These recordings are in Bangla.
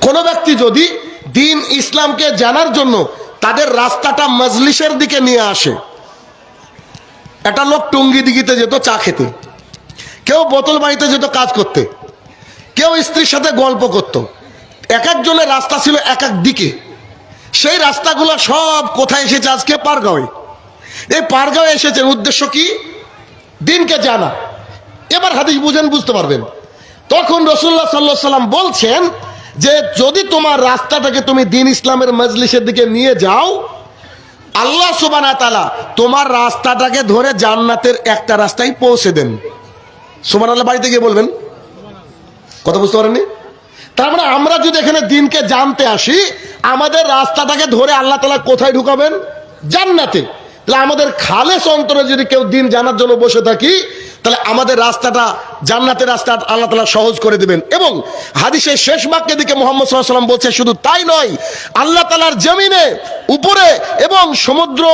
কোনো ব্যক্তি যদি দিন ইসলামকে জানার জন্য তাদের রাস্তাটা মজলিসের দিকে নিয়ে আসে, একটা লোক টুঙ্গি দিঘিতে যেত চা খেতে, কেউ বোতল বাড়িতে যেত কাজ করতে, কেউ স্ত্রীর সাথে গল্প করত, এক একজনের রাস্তা ছিল এক এক দিকে। সেই রাস্তাগুলো সব কোথায় এসেছে? আজকে পারগাঁওয়ে। এই পারগাঁওয়ে এসেছে উদ্দেশ্য কি? দিনকে জানা। এবার হাদিস বুঝেন, বুঝতে পারবেন। তখন রাসূলুল্লাহ সাল্লাল্লাহু আলাইহি ওয়াসাল্লাম বলছেন যে যদি তোমার রাস্তাটাকে তুমি দিন ইসলামের মজলিসের দিকে নিয়ে যাও, আল্লাহ সুবহানাহু ওয়া তাআলা তোমার রাস্তাটাকে ধরে জান্নাতের একটা রাস্তায় পৌঁছে দেন। সুবহানাল্লাহ বাড়িতে গিয়ে বলবেন। কথা বুঝতে পারেননি? তার মানে আমরা যদি এখানে দিনকে জানতে আসি, আমাদের রাস্তাটাকে ধরে আল্লাহ তাআলা কোথায় ঢুকাবেন? জান্নাতে। তাহলে আমাদের খালেস অন্তরে যদি কেউ দিন জানার জন্য বসে থাকি, তাহলে আমাদের রাস্তাটা জান্নাতের রাস্তা আল্লাহ তাআলা সহজ করে দিবেন। এবং হাদিসের শেষ বাক্যের দিকে মুহাম্মদ সাল্লাল্লাহু আলাইহি ওয়াসাল্লাম বলছে, শুধু তাই নয়, আল্লাহ তাআলার জমিনে উপরে এবং সমুদ্র,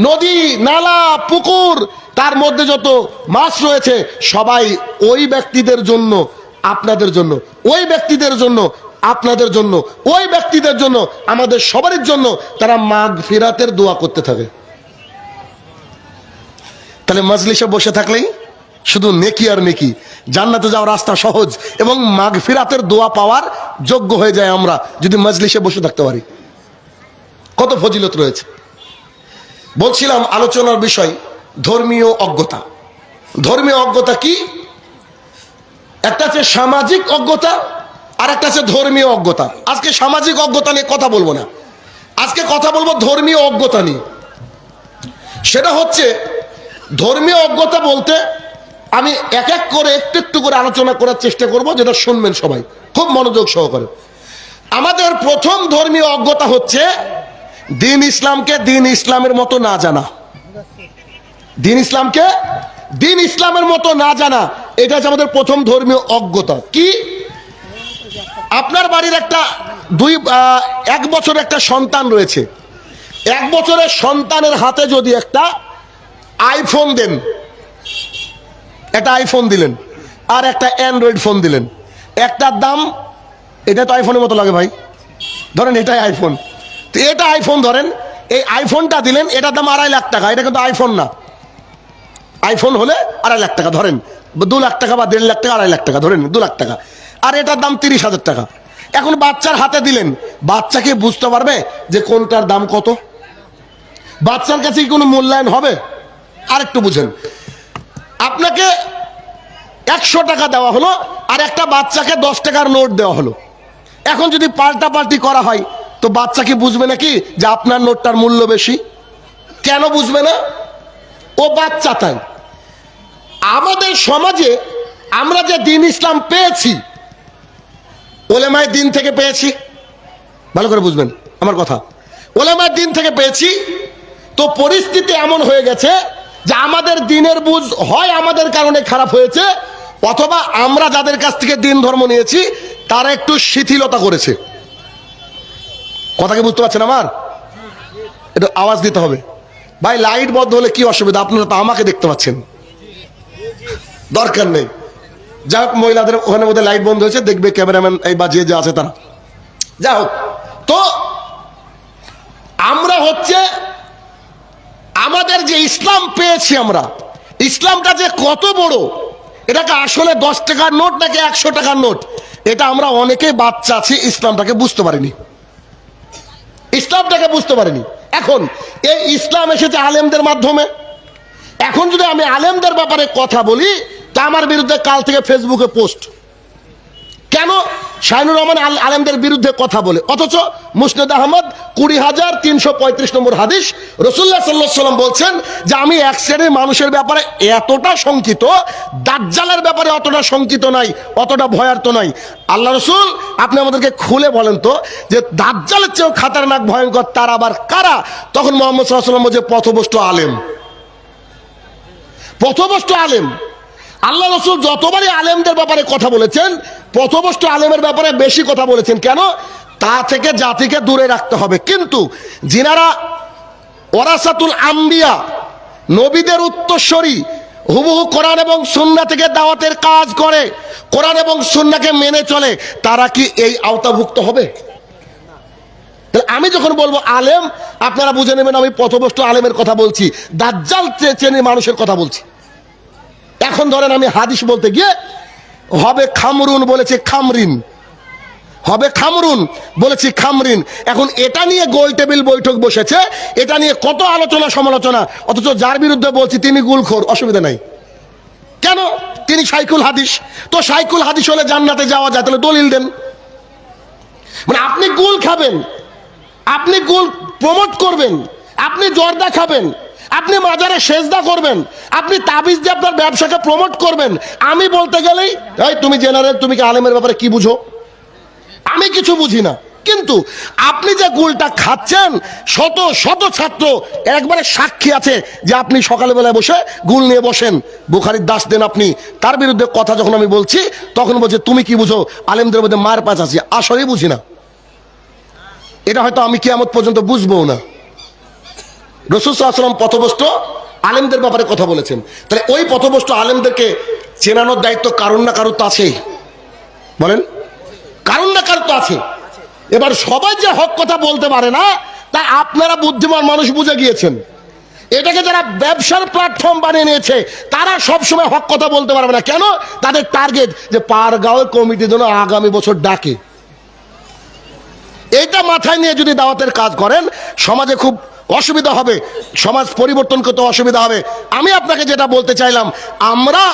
নদী, নালা, পুকুর, তার মধ্যে যত মাছ রয়েছে সবাই ওই ব্যক্তিদের জন্য, আপনাদের জন্য, ওই ব্যক্তিদের জন্য, আপনাদের জন্য, ওই ব্যক্তিদের জন্য, আমাদের সবারই জন্য তারা মাগফিরাতের দোয়া করতে থাকে। তাহলে মজলিসে বসে থাকলেই শুধু নেকি আর নেকি, জান্নাতে যাওয়ার রাস্তা সহজ এবং মাগফিরাতের দোয়া পাওয়ার যোগ্য হয়ে যায় আমরা যদি মজলিসে বসে থাকতে পারি। কত ফজিলত রয়েছে। বলছিলাম আলোচনার বিষয় ধর্মীয় অজ্ঞতা। ধর্মীয় অজ্ঞতা কি? একটা আছে সামাজিক অজ্ঞতা, আর একটা আছে ধর্মীয় অজ্ঞতা। আজকে সামাজিক অজ্ঞতা নিয়ে কথা বলবো না, আজকে কথা বলবো ধর্মীয় অজ্ঞতা নিয়ে। সেটা হচ্ছে ধর্মীয় অজ্ঞতা বলতে আমি এক এক করে একটু একটু করে আলোচনা করার চেষ্টা করব, যেটা শুনবেন সবাই খুব মনোযোগ সহকারে। আমাদের প্রথম ধর্মীয় অজ্ঞতা হচ্ছে দিন ইসলামকে দিন ইসলামের মতো না জানা। দিন ইসলামকে দিন ইসলামের মতো না জানা, এটা হচ্ছে আমাদের প্রথম ধর্মীয় অজ্ঞতা। কি? আপনার বাড়ির একটা এক বছরের একটা সন্তান রয়েছে, এক বছরের সন্তানের হাতে যদি একটা আইফোন দেন, একটা আইফোন দিলেন আর একটা অ্যান্ড্রয়েড ফোন দিলেন, একটার দাম, এটা তো আইফোনের মতো লাগে ভাই, ধরেন এটাই আইফোন, তো এটা আইফোন ধরেন, এই আইফোনটা দিলেন, এটার দাম 2.5 লাখ টাকা। এটা কিন্তু আইফোন না, আইফোন হলে 2.5 লাখ টাকা, ধরেন 2 লাখ টাকা বা 1.5 লাখ টাকা, 2.5 লাখ টাকা, ধরেন 2 লাখ টাকা। আর এটার দাম 30,000 টাকা। এখন বাচ্চার হাতে দিলেন, বাচ্চাকে বুঝতে পারবে যে কোনটার দাম কত? বাচ্চার কাছে কি কোনো মূল্যায়ন হবে? আর একটু বুঝেন, আপনাকে 100 টাকা দেওয়া হলো আর একটা বাচ্চাকে 10 টাকার নোট দেওয়া হলো। এখন যদি পাল্টাপাল্টি করা হয়, তো বাচ্চা কি বুঝবে নাকি যে আপনার নোটটার মূল্য বেশি? কেন বুঝবে না? ও বাচ্চা। তাই আমাদের সমাজে আমরা যে দিন ইসলাম পেয়েছি, ওলেমায়ে দিন থেকে পেয়েছি, ভালো করে বুঝবেন আমার কথা, ওলেমায়ে দিন থেকে পেয়েছি। তো পরিস্থিতি এমন হয়ে গেছে যে আমাদের দিনের বুঝ হয় আমাদের কারণে খারাপ হয়েছে, অথবা আমরা যাদের কাছ থেকে দিন ধর্ম নিয়েছি তারা একটু শিথিলতা করেছে। কথা কি বুঝতে পারছেন আমার? একটু আওয়াজ দিতে হবে ভাই। লাইট বন্ধ হলে কি অসুবিধা? আপনারা তো আমাকে দেখতে পাচ্ছেন, দরকার নেই। যাই হোক, মহিলাদের ওখানে মধ্যে লাইট বন্ধ হয়েছে, দেখবে ক্যামেরাম্যান এই বা যে আছে তারা। যাই হোক, তো আমরা হচ্ছে আমাদের যে ইসলাম পেয়েছি, আমরা ইসলামটা যে কত বড়, এটাকে আসলে 10 টাকার নোট নাকি 100 টাকার নোট, এটা আমরা অনেকেই বাচ্চা আছি ইসলামটাকে বুঝতে পারিনি, ইসলামটাকে বুঝতে পারিনি। এখন এই ইসলাম এসেছে আলেমদের মাধ্যমে। এখন যদি আমি আলেমদের ব্যাপারে কথা বলি, তা আমার বিরুদ্ধে কাল থেকে ফেসবুকে পোস্ট। কেন? শাহিনুর রহমান আলেমদের বিরুদ্ধে কথা বলে, অথচ মুসনেদ আহমদ 20,335 নম্বর হাদিস, রাসূলুল্লাহ সাল্লাল্লাহু আলাইহি ওয়াসাল্লাম বলছেন যে আমি এক শ্রেণীর মানুষের ব্যাপারে এতটা শঙ্কিত, দাজ্জালের ব্যাপারে অতটা শঙ্কিত নাই, অতটা ভয়ার্ত নাই। আল্লাহ রাসূল আপনি আমাদেরকে খুলে বলেন তো যে দাজ্জালের চেয়েও খাতারনাক ভয়ঙ্কর তার আবার কারা? তখন মুহাম্মদ সাল্লাল্লাহু আলাইহি ওয়াসাল্লাম বলছে পথভ্রষ্ট আলেম, পথভ্রষ্ট আলেম। আল্লাহ রাসূল যতবারই আলেমদের ব্যাপারে কথা বলেছেন, পথভ্রষ্ট আলেমের ব্যাপারে বেশি কথা বলেছেন। কেন? তা থেকে জাতিকে দূরে রাখতে হবে। কিন্তু যিনারা ওয়ারাসাতুল আম্বিয়া, নবীদের উত্তরসূরি, হুবহু কোরআন এবং সুন্নাহ থেকে দাওয়াতের কাজ করে, কোরআন এবং সুন্নাহকে মেনে চলে, তারা কি এই আওতাভুক্ত হবে? আমি যখন বলবো আলেম, আপনারা বুঝে নেবেন আমি পথভ্রষ্ট আলেমের কথা বলছি, দাজ্জাল চেনে মানুষের কথা বলছি। এখন ধরেন আমি হাদিস বলতে গিয়ে হবে খামরুন বলেছে খামরিন, হবে খামরুন বলেছি খামরিন। এখন এটা নিয়ে গোল টেবিল বৈঠক বসেছে, এটা নিয়ে কত আলোচনা সমালোচনা, অথচ যার বিরুদ্ধে বলছি তিনি গুলখোর, অসুবিধা নাই। কেন? তিনি শাইখুল হাদিস। তো শাইখুল হাদিস হলে জান্নাতে যাওয়া যায়, তাহলে দলিল দেন। মানে আপনি গুল খাবেন, আপনি গুল প্রমোট করবেন, আপনি জর্দা খাবেন, আপনি মাজারে সেজদা করবেন, আপনি তাবিজ দিয়ে আপনার ব্যবসাকে প্রমোট করবেন। আমি বলতে গেলেই এই তুমি জেনারেল, তুমি কি আলেমের ব্যাপারে কি বুঝো? আমি কিছু বুঝি না। কিন্তু আপনি যে গুলটা খাচ্ছেন, শত শত ছাত্র একবারে সাক্ষী আছে যে আপনি সকালবেলায় বসে গুল নিয়ে বসেন, বুখারীর দাস দেন আপনি। তার বিরুদ্ধে কথা যখন আমি বলছি তখন বলছে তুমি কি বুঝো, আলেমদের মধ্যে মার পাচ আছে। আসলেই বুঝি না, এটা হয়তো আমি কিয়ামত পর্যন্ত বুঝবো না। রাসূল সাল্লাল্লাহু আলাইহি ওয়াসাল্লাম পথভ্রষ্ট আলেমদের ব্যাপারে কথা বলেছেন, তাহলে ওই পথভ্রষ্ট আলেমদেরকে চেনানোর দায়িত্ব কারণ না কারণ তো আছে, বলেন কারণ না কারণ তো আছে। এবার সবাই যে হক কথা বলতে পারে না, তা আপনারা বুদ্ধিমান মানুষ বুঝে গিয়েছেন। এটাকে যারা ব্যবসার প্ল্যাটফর্ম বানিয়ে নিয়েছে, তারা সবসময় হক কথা বলতে পারবে না। কেন? তাদের টার্গেট যে পারগাঁও কমিটির জন্য আগামী বছর ডাকে। এইটা মাথায় নিয়ে যদি দাওয়াতের কাজ করেন, সমাজে খুব অসুবিধা হবে, সমাজ পরিবর্তন করতে অসুবিধা হবে। আমি আপনাকে যেটা বলতে চাইলাম, আমরা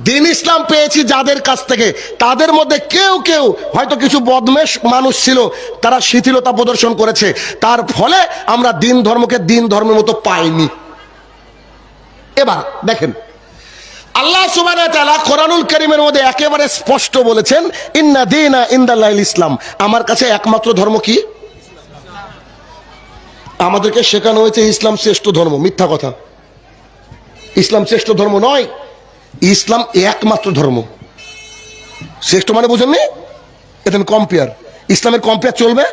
দিন ইসলাম পেয়েছি যাদের কাছ থেকে, তাদের মধ্যে কেউ কেউ হয়তো কিছু বদমেশ মানুষ ছিল, তারা শিথিলতা প্রদর্শন করেছে, তার ফলে আমরা দিন ধর্মকে দিন ধর্মের মতো পাইনি। এবার দেখেন, আল্লাহ সুবহানাহু ওয়া তাআলা কোরআনুল কারীমের মধ্যে একেবারে স্পষ্ট বলেছেন, ইন্না দীনা ইনদাল্লাহিল ইসলাম, আমার কাছে একমাত্র ধর্ম কি? আমাদেরকে শেখানো হয়েছে ইসলাম শ্রেষ্ঠ ধর্ম। মিথ্যা কথা, ইসলাম শ্রেষ্ঠ ধর্ম নয়, ইসলাম একমাত্র ধর্ম। শ্রেষ্ঠ মানে বুঝেননি? এটা কম্পেয়ার, ইসলামের কম্পেয়ার চলবে?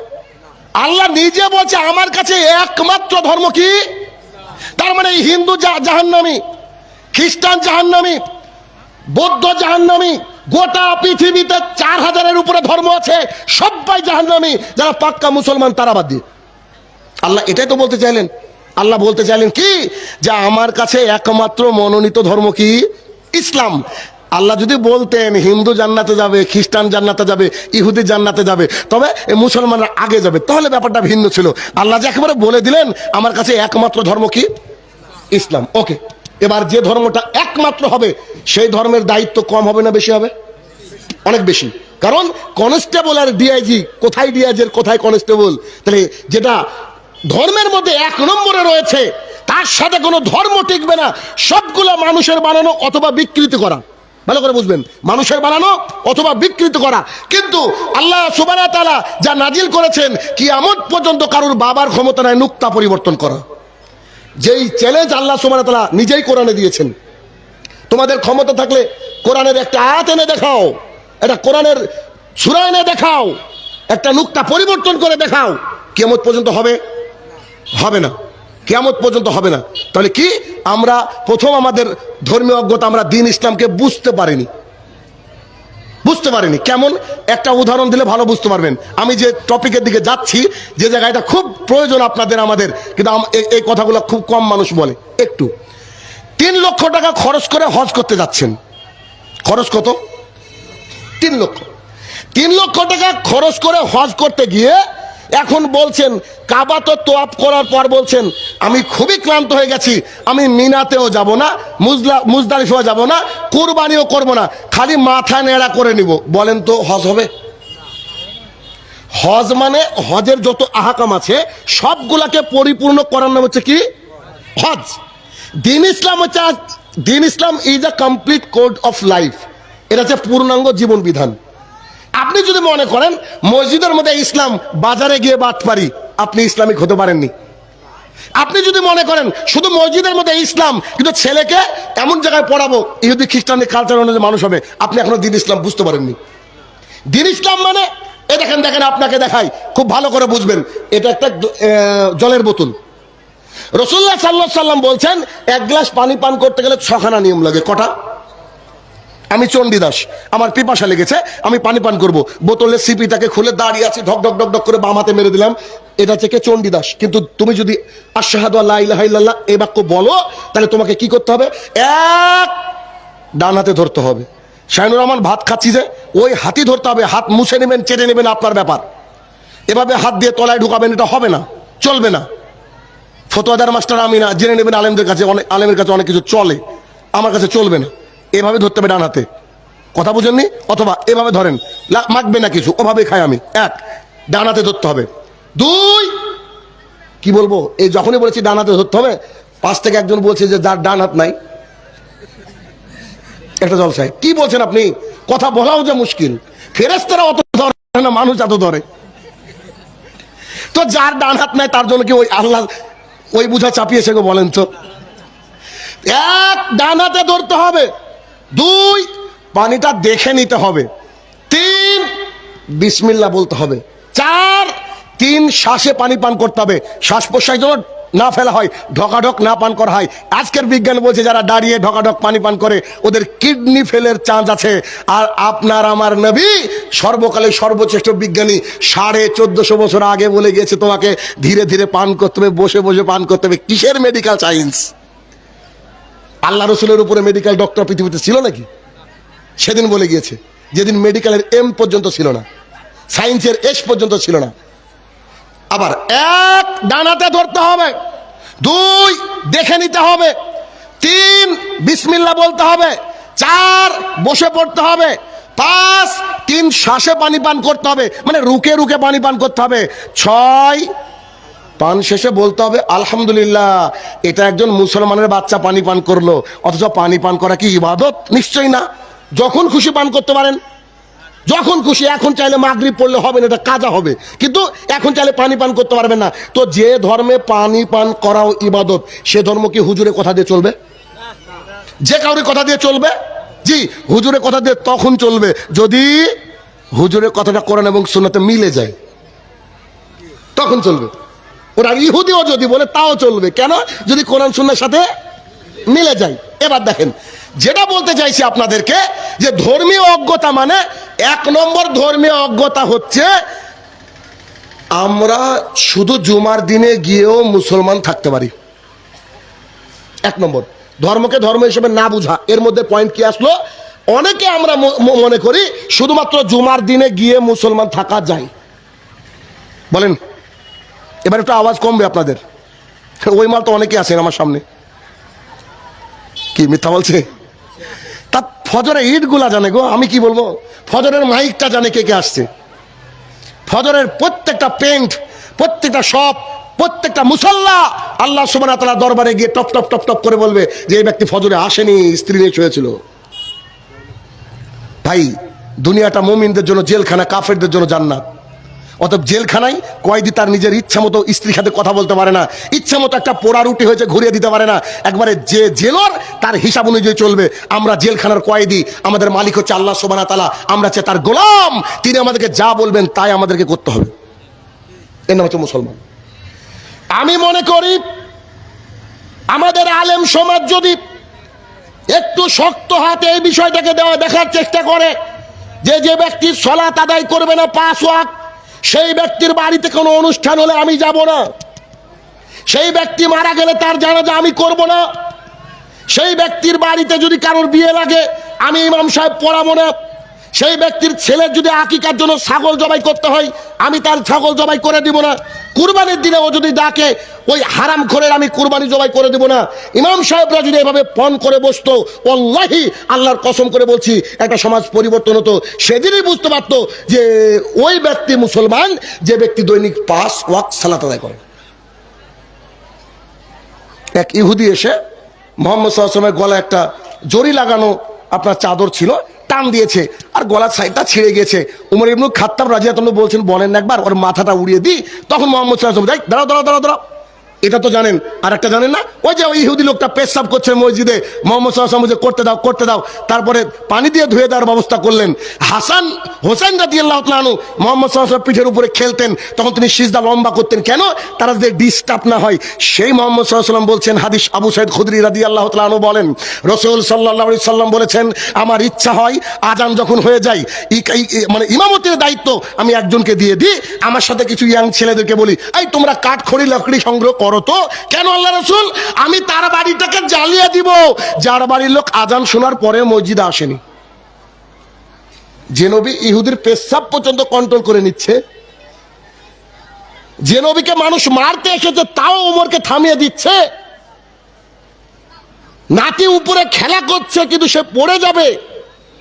আল্লাহ নিজে বলছে আমার কাছে একমাত্র ধর্ম কি? তার মানে হিন্দু জাহান্নামী, খ্রিস্টান জাহান্নামী, বৌদ্ধ জাহান্নামী, গোটা পৃথিবীতে 4000-এর উপরে ধর্ম আছে, সবাই জাহান্নামী, যারা পাক্কা মুসলমান তারা বাদ দিয়ে। আল্লাহ এটাই তো বলতে চাইলেন। আল্লাহ বলতে চাইলেন কি, যে আমার কাছে একমাত্র মনোনীত ধর্ম কি? ইসলাম। আল্লাহ যদি বলতেন হিন্দু জান্নাতে যাবে, খ্রিস্টান জান্নাতে যাবে, ইহুদি জান্নাতে যাবে, তবে মুসলমানরা আগে যাবে, তাহলে ব্যাপারটা ভিন্ন ছিল। আল্লাহ যে একেবারে বলে দিলেন আমার কাছে একমাত্র ধর্ম কি? ইসলাম। ওকে, এবার যে ধর্মটা একমাত্র হবে সেই ধর্মের দায়িত্ব কম হবে না বেশি হবে? অনেক বেশি। কারণ কনস্টেবল আর ডিআইজি, কোথায় ডিআইজি আর কোথায় কনস্টেবল? তাহলে যেটা ধর্মের মধ্যে 1 নম্বরে রয়েছে, তার সাথে কোনো ধর্ম টিকবে না। সবগুলো মানুষের বানানো অথবা বিকৃত করা। ভালো করে বুঝবেন, মানুষের বানানো অথবা বিকৃত করা। কিন্তু আল্লাহ সুবহানাহু ওয়া তাআলা যা নাজিল করেছেন, কিয়ামত পর্যন্ত কারোর বাবার ক্ষমতা নাই নুক্তা পরিবর্তন করা। যেই চ্যালেঞ্জ আল্লাহ সুবহানাহু ওয়া তাআলা নিজেই কোরআনে দিয়েছেন, তোমাদের ক্ষমতা থাকলে কোরআনের একটা আয়াত এনে দেখাও, এটা কোরআনের সূরা এনে দেখাও, একটা নুক্তা পরিবর্তন করে দেখাও। কিয়ামত পর্যন্ত হবে? হবে না, কিয়ামত পর্যন্ত হবে না। তাহলে কি আমরা প্রথম আমাদের ধর্মীয় অজ্ঞতা, আমরা দ্বীন ইসলামকে বুঝতে পারিনি। কেমন? একটা উদাহরণ দিলে ভালো বুঝতে পারবেন। আমি যে টপিকের দিকে যাচ্ছি, যে জায়গাটা খুব প্রয়োজন আপনাদের আমাদের, কিন্তু এই কথাগুলো খুব কম মানুষ বলে। একটু 3 লক্ষ টাকা খরচ করে হজ করতে যাচ্ছেন। খরচ কত? 3 লক্ষ। 3 লক্ষ টাকা খরচ করে হজ করতে গিয়ে এখন বলছেন, কাবা তো তোয়াফ করার পর বলছেন আমি খুবই ক্লান্ত হয়ে গেছি, আমি মিনাতেও যাব না, মুজদালিফাও যাব না, কুরবানিও করব না, খালি মাথা নেড়া করে নিব। বলেন তো হজ হবে? হজ মানে হজের যত আহকাম আছে সবগুলাকে পরিপূর্ণ করার নাম হচ্ছে কি? হজ। দ্বীন ইসলাম হচ্ছে, দ্বীন Islam is a complete code of life. এটা হচ্ছে পূর্ণাঙ্গ জীবন বিধান। আপনি যদি মনে করেন মসজিদের মধ্যে ইসলাম, বাজারে গিয়ে বাটপারি, আপনি ইসলামিক হতে পারেননি। আপনি যদি মনে করেন শুধু মসজিদের মধ্যে ইসলাম, কিন্তু ছেলেকে এমন জায়গায় পড়াবো ইহুদি খ্রিস্টানের কালচার অনুযায়ী মানুষ হবে, আপনি এখনো দ্বীন ইসলাম বুঝতে পারেননি। দ্বীন ইসলাম মানে এই দেখেন, আপনাকে দেখাই, খুব ভালো করে বুঝবেন। এটা একটা জলের বোতল। রাসূলুল্লাহ সাল্লাল্লাহু আলাইহি সাল্লাম বলছেন এক গ্লাস পানি পান করতে গেলে 6খানা নিয়ম লাগে। কটা? আমি চণ্ডীদাস, আমার পিপাসা লেগেছে, আমি পানি পান করব, বোতলের সিপিটাকে খুলে দাঁড়িয়ে আছি, ঢক ঢক ঢক ঢক করে বাম হাতে মেরে দিলাম, এটা থেকে চণ্ডীদাস। কিন্তু তুমি যদি আশহাদু আল্লা ইলাহা ইল্লাল্লাহ এই বাক্য বলো, তাহলে তোমাকে কি করতে হবে? এক, ডান হাতে ধরতে হবে। শাইনুর রহমান ভাত খাচ্ছি যে ওই হাতই ধরতে হবে, হাত মুছে নেবেন, চেটে নেবেন, আপনার ব্যাপার। এভাবে হাত দিয়ে তলায় ঢুকাবেন, এটা হবে না, চলবে না। ফতোয়াদার মাস্টার আমি না, জেনে নেবেন আলেমদের কাছে, অনেক আলেমের কাছে অনেক কিছু চলে, আমার কাছে চলবে না। এভাবে ধরতে হবে ডান হাতে, কথা বুঝেননি? অথবা এভাবে ধরেন, মাখবে না কিছু, ওভাবে খাই আমি। এক, ডান হাতে ধরতে হবে। দুই, কি বলবো, এই যখনই বলেছি ডান হাতে ধরতে হবে, পাশ থেকে একজন বলছে যে যার ডান হাত নাই একটা জলসায়। কি বলছেন আপনি? কথা বলাও যে মুশকিল, ফেরেশতারা অত ধরে না, মানুষ এত ধরে। তো যার ডান হাত নাই তার জন্য কি ওই আল্লাহ ওই বুঝা চাপিয়েছে গো? বলেন তো। এক, ডান হাতে ধরতে হবে। দুই, পানিটা দেখে নিতে হবে। তিন, বিসমিল্লাহ বলতে হবে। চার, 3 শ্বাসে পানি পান করতে হবে, শ্বাস প্রশ্বাস যেন না ফেলা হয়, ঢকাঢক না পান করা হয়। আজকের বিজ্ঞান বলছে যারা দাঁড়িয়ে ঢকাঢক পানি পান করে ওদের কিডনি ফেলের চান্স আছে। আর আপনার আমার নবী সর্বকালের সর্বশ্রেষ্ঠ বিজ্ঞানী 1450 বছর আগে বলে গিয়েছে তোমাকে ধীরে ধীরে পান করতে হবে, বসে বসে পান করতে হবে। কিসের মেডিকেল সায়েন্স? আল্লাহ রসুলের উপরে মেডিকেল ডক্টর পৃথিবীতে ছিল নাকি? সেদিন বলে গিয়েছে, যেদিন মেডিকেলের এম পর্যন্ত ছিল না, সায়েন্সের এস পর্যন্ত ছিল না। আবার এক, ডানাতে ধরতে হবে। দুই, দেখে নিতে হবে। তিন, বিসমিল্লাহ বলতে হবে। চার, বসে পড়তে হবে। পাঁচ, 3 শ্বাসে পানি পান করতে হবে, মানে রুকে রুকে পানি পান করতে হবে। ছয়, পান শেষে বলতে হবে আলহামদুলিল্লাহ। এটা একজন মুসলমানের বাচ্চা পানি পান করলো, অথচ পানি পান করা কি ইবাদত? নিশ্চয়ই না। যখন খুশি পান করতে পারেন, যখন খুশি। এখন চাইলে মাগরিব পড়লে হবে না, এটা কাজা হবে, কিন্তু এখন চাইলে পানি পান করতে পারবেন না। তো যে ধর্মে পানি পান করাও ইবাদত, সে ধর্ম কি হুজুরের কথা দিয়ে চলবে? যে কাউরে কথা দিয়ে চলবে? জি, হুজুরের কথা দিয়ে তখন চলবে যদি হুজুরের কথাটা কোরআন এবং সুন্নাতে মিলে যায়, তখন চলবে। ওরা ইহুদিও যদি বলে তাও চলবে। কেন? যদি কোরআন সুন্নাহর সাথে মিলে যায়। এবার দেখেন, যেটা বলতে চাইছি আপনাদেরকে, যে ধর্মীয় অজ্ঞতা মানে 1 নম্বর ধর্মীয় অজ্ঞতা হচ্ছে আমরা শুধু জুমার দিনে গিয়েও মুসলমান থাকতে পারি। 1 নম্বর, ধর্মকে ধর্ম হিসেবে না বুঝা। এর মধ্যে পয়েন্ট কি আসলো? অনেকে আমরা মনে করি শুধুমাত্র জুমার দিনে গিয়ে মুসলমান থাকা যায়। বলেন, এবার একটু আওয়াজ কমবে আপনাদের। ওই মাল তো অনেকে আছেন আমার সামনে। কি মিথ্যা বলছে? তা ফজরের ইটগুলা জানে গো, আমি কি বলবো, ফজরের মাইকটা জানে কে কে আসছে। ফজরের প্রত্যেকটা পেন্ট, প্রত্যেকটা শপ, প্রত্যেকটা মুসল্লা আল্লাহ সুবহানাহু ওয়া তাআলা দরবারে গিয়ে টপ টপ টপ টপ করে বলবে যে এই ব্যক্তি ফজরে আসেনি, স্ত্রী নিয়ে শুয়েছিল। ভাই, দুনিয়াটা মুমিনদের জন্য জেলখানা, কাফেরদের জন্য জান্নাত। অতএব জেলখানায় কয়েদি তার নিজের ইচ্ছা মতো স্ত্রীর সাথে কথা বলতে পারে না, ইচ্ছা মতো একটা পোড়া রুটি হয়েছে ঘুরিয়ে দিতে পারে না। একবারে যে জেলর তার হিসাব অনুযায়ী চলবে। আমরা জেলখানার কয়েদি, আমাদের মালিক হচ্ছে আল্লাহ সুবহানাহু ওয়া তাআলা, আমরা হচ্ছে তার গোলাম। তিনি আমাদেরকে যা বলবেন তাই আমাদেরকে করতে হবে। এর নাম হচ্ছে মুসলমান। আমি মনে করি আমাদের আলেম সমাজ যদি একটু শক্ত হাতে এই বিষয়টাকে দেখার চেষ্টা করে যে যে ব্যক্তি সালাত আদায় করবে না 5 ওয়াক্ত, সেই ব্যক্তির বাড়িতে কোনো অনুষ্ঠান হলে আমি যাব না। সেই ব্যক্তি মারা গেলে তার জানাজা আমি করব না। সেই ব্যক্তির বাড়িতে যদি কারোর বিয়ে লাগে আমি ইমাম সাহেব পড়াবো না। সেই ব্যক্তির ছেলের যদি আকিকার জন্য ছাগল জবাই করতে হয় আমি তার ছাগল জবাই করে দিব না। কুরবানির দিনে ও যদি ডাকে ওই হারাম খোরের আমি কুরবানি জবাই করে দিব না। ইমাম সাহেবরা যদি এভাবে ফোন করে বসতো, ওয়াল্লাহি আল্লাহর কসম করে বলছি একটা সমাজ পরিবর্তন হতো। সেদিনই বুঝতে পারতো যে ওই ব্যক্তি মুসলমান যে ব্যক্তি দৈনিক 5 ওয়াক্ত সালাত আদায় করে। এক ইহুদি এসে মুহাম্মদ সাল্লাল্লাহু আলাইহি ওয়াসাল্লামের গলায় একটা জরি লাগানো আপনার চাদর ছিল, টান দিয়েছে আর গলার সাইডটা ছিঁড়ে গেছে। উমর ইবনে খাত্তাব রাদিয়াল্লাহু আনহু বলছেন বলেন না একবার ওর মাথাটা উড়িয়ে দিই। তখন মুহাম্মদ সাল্লাল্লাহু আলাইহি ওয়াসাল্লাম দাঁড়াও দাঁড়াও দাঁড়াও দাঁড়াও, এটা তো জানেন। আর একটা জানেন না, ওই যে ওই ইহুদি লোকটা পেশাব করছে মসজিদে, মোহাম্মদ সাল্লাল্লাহু আলাইহি ওয়াসাল্লাম করতে দাও, তারপরে পানি দিয়ে ধুয়ে দেওয়ার ব্যবস্থা করলেন। হোসেন রাদিয়াল্লাহু তাআলা আনহু মোহাম্মদ সাল্লাল্লাহু আলাইহি ওয়াসাল্লাম পিঠের উপরে খেলতেন, তখন তিনি সিজদা লম্বা করতেন কেন? তারা যে ডিস্টার্ব না হয়। সেই মোহাম্মদ সাল্লাল্লাহু আলাইহি ওয়াসাল্লাম বলছেন, হাদিস আবু সাঈদ খুদরি রাদিয়াল্লাহু তাআলা আনহু বলেন, রাসূল সাল্লাল্লাহু আলাইহি সাল্লাম বলেছেন, আমার ইচ্ছা হয় আজান যখন হয়ে যায়, মানে ইমামতির দায়িত্ব আমি একজনকে দিয়ে দিই, আমার সাথে কিছু ইয়াং ছেলেদেরকে বলি, এই তোমরা কাঠ খড়ি লাকড়ি সংগ্রহ করো তো। কেন আল্লাহ রাসূল? আমি তার বাড়িটাকে জ্বালিয়ে দিব যার বাড়ির লোক আজান শোনার পরে মসজিদে আসেনি। যে নবী ইহুদির পেশাব পর্যন্ত কন্ট্রোল করে নিচ্ছে, যে নবীকে মানুষ মারতে এসেছে তাও ওমরকে থামিয়ে দিচ্ছে, নাতি উপরে খেলা করছে কিন্তু সে পড়ে যাবে,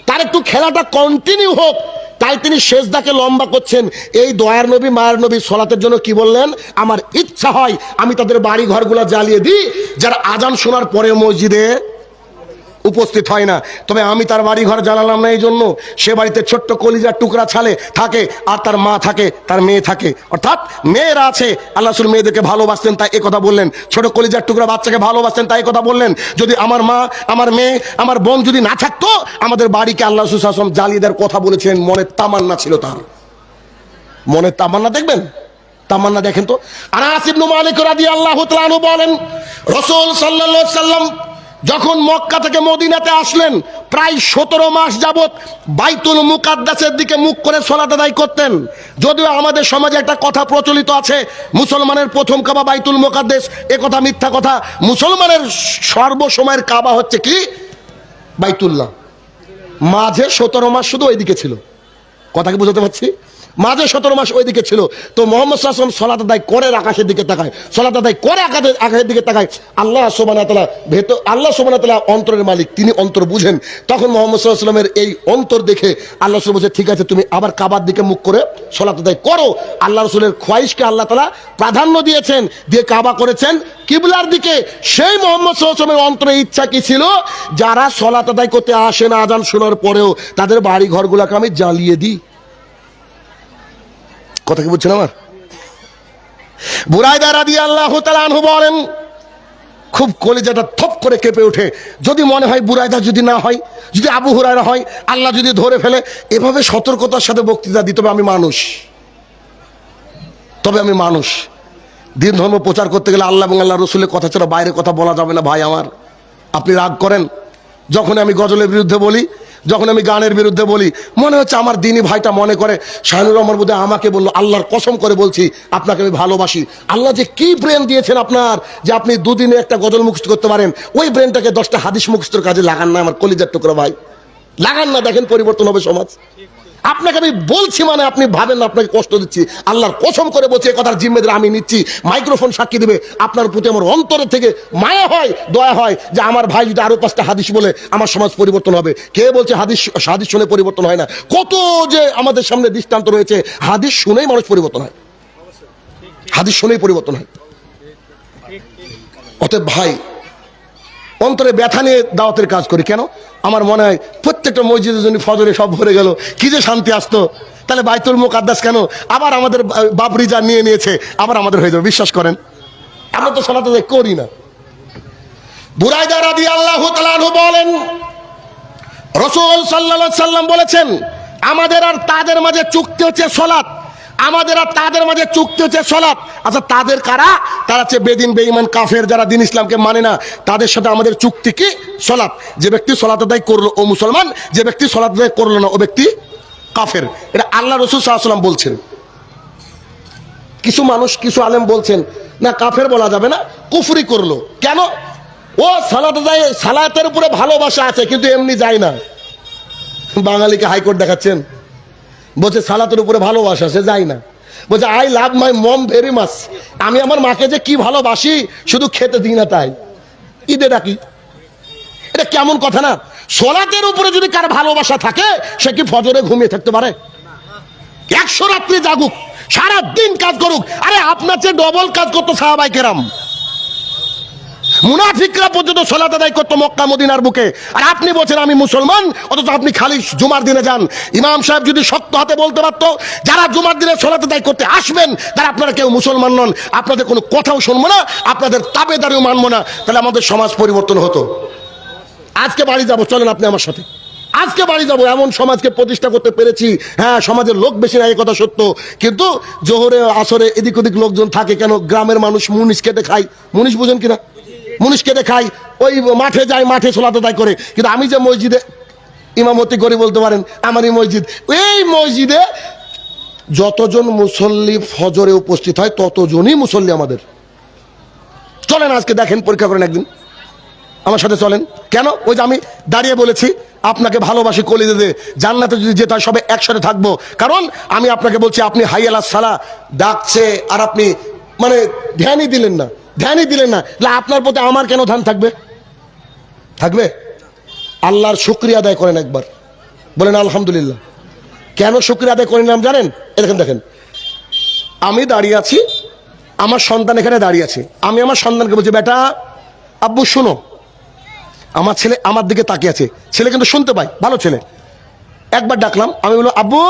তার একটু খেলাটা কন্টিনিউ হোক, তাই তিনি সেজদাকে লম্বা করছেন। এই দয়ার নবী মায়ের নবী সলাতের জন্য কি বললেন? আমার ইচ্ছা হয় আমি তাদের বাড়ি ঘরগুলো জ্বালিয়ে দিই যারা আজান শোনার পরে মসজিদে উপস্থিত হয় না। তবে আমি তার বাড়ি ঘর জ্বালালাম না এই জন্য, সে বাড়িতে ছোট্ট কলিজার টুকরা ছালে থাকে, আর তার মা থাকে, তার মেয়ে থাকে, অর্থাৎ মেয়েরা আছে। আল্লাহ রাসূল মেয়েদেরকে ভালোবাসতেন তাই এ কথা বললেন, ছোট কলিজার টুকরা বাচ্চাকে ভালোবাসতেন তাই কথা বললেন। যদি আমার মা, আমার মেয়ে, আমার বোন যদি না থাকতো, আমাদের বাড়িকে আল্লাহ রাসূল সাল্লাল্লাহু আলাইহি ওয়াসাল্লাম জ্বালিয়ে দেওয়ার কথা বলেছেন। মনের তামান্না ছিল তার, মনের তামান্না দেখবেন, তামান্না দেখেন তো। আনাস ইবনে মালিক রাদিয়াল্লাহু তাআলা আনহু বলেন, রাসূল সাল্লাল্লাহু আলাইহি ওয়াসাল্লাম যখন মক্কা থেকে মদিনাতে আসলেন, প্রায় 17 মাস যাবত বাইতুল মুকাদ্দাসের দিকে মুখ করে সালাত আদায় করতেন। যদিও আমাদের সমাজে একটা কথা প্রচলিত আছে, মুসলমানের প্রথম কাবা বাইতুল মুকাদ্দাস, এ কথা মিথ্যা কথা। মুসলমানের সর্বসময়ের কাবা হচ্ছে কি? বাইতুল্লাহ। মাঝে 17 মাস শুধু ওইদিকে ছিল, কথা কি বুঝতে পারছি? মাঝে 17 মাস ওইদিকে ছিল। তো মুহাম্মদ সাল্লাল্লাহু আলাইহি ওয়াসাল্লাম সালাত আদায় করে আকাশের দিকে তাকায়, সালাত আদায় করে আকাশের দিকে তাকায়। আল্লাহ সুবহানাহু ওয়া তাআলা আল্লাহ সুবহানাহু ওয়া তাআলা অন্তরের মালিক, তিনি অন্তর বুঝেন। তখন মুহাম্মদ সাল্লাল্লাহু আলাইহি ওয়াসাল্লামের এই অন্তর দেখে আল্লাহ রাসূল বলেছে, ঠিক আছে তুমি আবার কাবার দিকে মুখ করে সালাত আদায় করো। আল্লাহ রাসূলের খোয়াইশকে আল্লাহ তাআলা প্রাধান্য দিয়েছেন, দিয়ে কাবা করেছেন কিবলার দিকে। সেই মুহাম্মদ সাল্লাল্লাহু আলাইহি ওয়াসাল্লামের অন্তরে ইচ্ছা কি ছিল? যারা সালাত আদায় করতে আসে না আজান শোনার পরেও, তাদের বাড়ি ঘরগুলোকে আমি জ্বালিয়ে দিই। কথা কি বুঝছেন আমার? বুরায়দা রাদিয়াল্লাহু তাআলা আনহু বলেন, খুব কলিজাটা থপ করে কেঁপে ওঠে। যদি মনে হয় বুরায়দা যদি না হয়, যদি আবু হুরায়রা হয়, আল্লাহ যদি ধরে ফেলে, এভাবে সতর্কতার সাথে বক্তৃতা দিই। তবে আমি মানুষ, দিন ধর্ম প্রচার করতে গেলে আল্লাহ এবং আল্লাহ রসুলের কথা ছাড়া বাইরে কথা বলা যাবে না। ভাই আমার, আপনি রাগ করেন যখন আমি গজলের বিরুদ্ধে বলি, যখন আমি গানের বিরুদ্ধে বলি, মনে হচ্ছে আমার দিনী ভাইটা মনে করে শাহিনুর রহমান বোধহয় আমাকে বললো, আল্লাহর কসম করে বলছি আপনাকে আমি ভালোবাসি। আল্লাহ যে কি ব্রেন দিয়েছেন আপনার, যে আপনি দুদিনে একটা গজল মুখস্থ করতে পারেন, ওই ব্রেনটাকে 10টা হাদিস মুখস্থর কাজে লাগান না আমার কলিজার টুকরা ভাই, লাগান না। দেখেন পরিবর্তন হবে সমাজ। আপনাকে আমি বলছি মানে আপনি ভাবেন না আপনাকে কষ্ট দিচ্ছি, আল্লাহর কসম করে বলছি, এই কথার জিম্মেদারি আমি নিচ্ছি। মাইক্রোফোন সাক্ষী দেবে, আপনার প্রতি আমার অন্তরের থেকে মায়া হয়, দয়া হয়, যে আমার ভাই যদি আরো 5টা হাদিস বলে আমার সমাজ পরিবর্তন হবে। কে বলছে হাদিস শুনে পরিবর্তন হয় না? কত যে আমাদের সামনে দৃষ্টান্ত রয়েছে, হাদিস শুনেই মানুষ পরিবর্তন হয়, হাদিস শুনেই পরিবর্তন হয়। অতএব ভাই, অন্তরে ব্যথা নিয়ে দাওয়াতের কাজ করি। কেন? আমার মনে হয় প্রত্যেকটা মসজিদের জন্য ফজরে সব ভরে গেল, কি যে শান্তি আসতো। তাহলে বাইতুল মুকাদ্দাস কেন আবার আমাদের বাবরি যা নিয়ে নিয়েছে আবার আমাদের হয়ে যাবে? বিশ্বাস করেন, আমরা তো সালাত আদায় করি না। বুরায়দা রাদিয়াল্লাহু তাআলা আনহু বলেন, রাসূল সাল্লাল্লাহু আলাইহি সাল্লাম বলেছেন, আমাদের আর তাদের মাঝে চুক্তি হচ্ছে সালাত, আমাদের আর তাদের মাঝে চুক্তি হচ্ছে সালাত। আচ্ছা, তাদের কারা? তারা হচ্ছে বেদিন, বেঈমান, কাফের, যারা দিন ইসলামকে মানে না। তাদের সাথে আমাদের চুক্তি কি? সালাত। যে ব্যক্তি সালাত আদায় করলো ও মুসলমান, যে ব্যক্তি সালাত আদায় করলো না ও ব্যক্তি কাফের। এটা আল্লাহ রাসূল সাল্লাল্লাহু আলাইহি ওয়াসাল্লাম বলছেন। কিছু মানুষ, কিছু আলেম বলছেন না, কাফের বলা যাবে না, কুফরি করলো। কেন? ও সালাত আদায়, সালাতের উপরে ভালোবাসা আছে কিন্তু এমনি যায় না। বাঙালিকে হাইকোর্ট দেখাচ্ছেন, বলছে সালাতের উপরে ভালোবাসা, সে যায় না। বলছে I love my mom very much, আমি আমার মাকে যে কি ভালোবাসি, শুধু খেতে দিই না তাই, ঈদে ডাকি। এটা কেমন কথা না? সালাতের উপরে যদি কার ভালোবাসা থাকে, সে কি ফজরে ঘুমিয়ে থাকতে পারে? 100 রাত্রি জাগুক, সারা দিন কাজ করুক। আরে আপনার চেয়ে ডবল কাজ করতো সাহাবায়ে কেরাম। মুনাফিকরা পর্যন্ত সালাত আদায় করতো মক্কা মদিনার বুকে, আর আপনি বলছেন আমি মুসলমান, অথচ আপনি খালি জুমার দিনে যান। ইমাম সাহেব যদি শক্ত হাতে বলতে পারতো যারা জুমার দিনে সালাত আদায় করতে আসবেন তারা আপনারা কেউ মুসলমান নন, আপনাদের কোনো কথাও শুনবো না, আপনাদের তাবেদারিও মানবো না, তাহলে আমাদের সমাজ পরিবর্তন হতো। আজকে বাড়ি যাব, চলেন আপনি আমার সাথে, আজকে বাড়ি যাব। এমন সমাজকে প্রতিষ্ঠা করতে পেরেছি। হ্যাঁ, সমাজের লোক বেশি না, এই কথা সত্য, কিন্তু জোহরে আসরে এদিক ওদিক লোকজন থাকে কেন? গ্রামের মানুষ মুনিশ কেটে খায়, মুনিশ বুঝেন কিনা? মুনিশ কেটে খায়, ওই মাঠে যায়, মাঠে সালাত আদায় করে। কিন্তু আমি যে মসজিদে ইমামতি করি, বলতে পারেন আমারই মসজিদ, এই মসজিদে যতজন মুসল্লি ফজরে উপস্থিত হয় ততজনই মুসল্লি আমাদের। চলেন আজকে দেখেন, পরীক্ষা করেন একদিন, আমার সাথে চলেন। কেন? ওই যে আমি দাঁড়িয়ে বলেছি আপনাকে ভালোবাসি কলিজা দিয়ে, জান্নাতে যদি যেতে হয় সবে একসাথে থাকবো। কারণ আমি আপনাকে বলছি, আপনি হাই আলাস সালা ডাকছে আর আপনি মানে ধ্যানই দিলেন না, ধ্যানই দিলেন না, আপনার প্রতি আমার কেন ধ্যান থাকবে? থাকবে? আল্লাহর শুকরিয়া আদায় করেন একবার, বলেন আলহামদুলিল্লাহ। কেন শুকরিয়া আদায় করে নিলাম জানেন? দেখেন দেখেন, আমি দাঁড়িয়ে আছি, আমার সন্তান এখানে দাঁড়িয়ে আছে, আমি আমার সন্তানকে বলছি, বেটা আব্বু শোনো। আমার ছেলে আমার দিকে তাকিয়ে আছে, ছেলে কিন্তু শুনতে পায়, ভালো ছেলে। একবার ডাকলাম, আমি বললাম আব্বু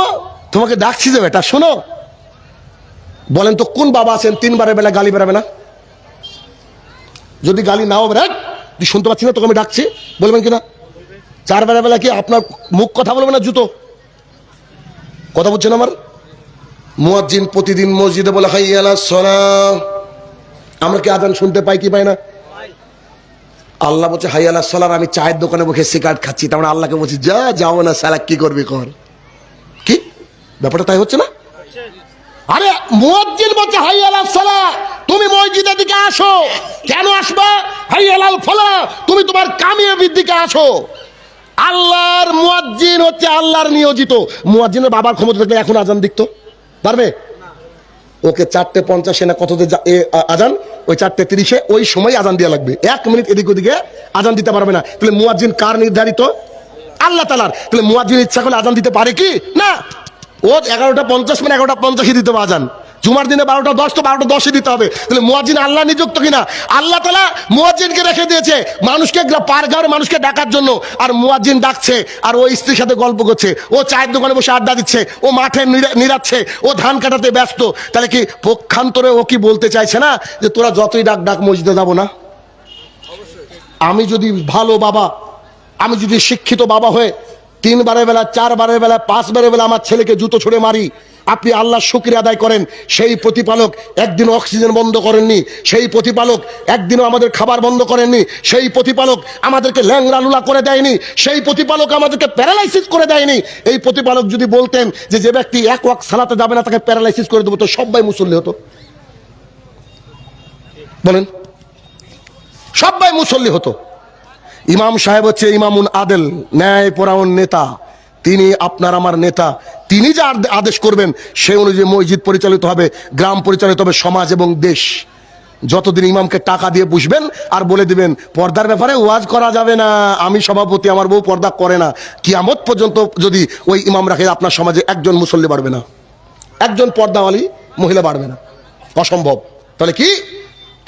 তোমাকে ডাকছি যে বেটা শোনো। বলেন তো কোন বাবা আছেন 3 বারের বেলা গালি বেরাবে না? যদি গালি নাও বেরাক, তুই শুনতে পাচ্ছি না তোকে আমি ডাকছি, বলবেন কিনা? 4 বারের বেলা কি আপনার মুখ কথা বলবে না জুতো? কথা বলছেন আমার? মুয়াজ্জিন প্রতিদিন মসজিদে বলে হাইয়া আলাস সালাহ, আমরা কি আজান শুনতে পাই কি পাই না? আল্লাহ বলছে হাইয়া আলাস সালাহ, আমি চায়ের দোকানে বসে সিগারেট খাচ্ছি, তার মানে আল্লাহকে বলছি যা যাও না সালাক, কি করবি কর। কি ব্যাপারটা তাই হচ্ছে না? আরে মুয়াজ্জিন বলছে হাইয়া আলাস সালাহ, তুমি মসজিদের দিকে আসো। কেন আসবা? হাইয়া আলাল ফালাহ, তুমি তোমার কামিয়াবির দিকে আসো। আল্লাহর মুয়াজ্জিন হচ্ছে আল্লাহর নিয়োজিত। মুয়াজ্জিনের বাবার ক্ষমতা থাকলে এখন আজান দিত পারবে? ওকে 4:50 না কততে আজান, ওই 4:30 ওই সময় আজান দেওয়া লাগবে, 1 মিনিট এদিক ওদিকে আজান দিতে পারবে না। তাহলে মুয়াজ্জিন কার নির্ধারিত? আল্লাহ তাআলার। তাহলে মুয়াজ্জিন ইচ্ছা করলে আজান দিতে পারে কি না? ও 11:50 মানে 11:50 দিতে হবে আজান। জুমার দিনে 12:10 তো 12:10 দিতে হবে। তাহলে মুয়াজ্জিন আল্লাহ নিযুক্ত কিনা? আল্লাহ তাআলা মুয়াজ্জিনকে রেখে দিয়েছে মানুষকে, পার গাঁয়ের মানুষকে ডাকার জন্য। আর মুয়াজ্জিন ডাকছে আর ও স্ত্রীর সাথে গল্প করছে, ও চায়ের দোকানে বসে আড্ডা দিচ্ছে, ও মাঠে নিরাচ্ছে, ও ধান কাটাতে ব্যস্ত। তাহলে কি পক্ষান্তরে ও কি বলতে চাইছে না যে তোরা যতই ডাক ডাক মসজিদে যাবো না? আমি যদি ভালো বাবা, আমি যদি শিক্ষিত বাবা হয়ে 3 বারের বেলা 4 বারের বেলা 5 বারের বেলা আমার ছেলেকে জুতো ছুড়ে মারি, আপনি আল্লাহর শুকরিয়া আদায় করেন। সেই প্রতিপালক একদিন অক্সিজেন বন্ধ করেননি, সেই প্রতিপালক একদিনও আমাদের খাবার বন্ধ করেননি, সেই প্রতিপালক আমাদেরকে ল্যাংড়া লুলা করে দেয়নি, সেই প্রতিপালক আমাদেরকে প্যারালাইসিস করে দেয়নি। এই প্রতিপালক যদি বলতেন যে যে ব্যক্তি 1 ওয়াক্ত সালাতে যাবে না তাকে প্যারালাইসিস করে দেবো, তো সবাই মুসল্লি হতো। বলেন, সবাই মুসল্লি হতো। ইমাম সাহেব হচ্ছে ইমামুন আদেল, ন্যায় পরায়ণ নেতা। তিনি আপনার আমার নেতা, তিনি যা আদেশ করবেন সেই অনুযায়ী মসজিদ পরিচালিত হবে, গ্রাম পরিচালিত হবে, সমাজ এবং দেশ। যতদিন ইমামকে টাকা দিয়ে পুষবেন আর বলে দিবেন পর্দার ব্যাপারে ওয়াজ করা যাবে না, আমি সভাপতি, আমার বউ পর্দা করে না, কিয়ামত পর্যন্ত যদি ওই ইমাম রাখে আপনার সমাজে একজন মুসল্লি বাড়বে না, একজন পর্দাওয়ালি মহিলা বাড়বে না, অসম্ভব। তাহলে কি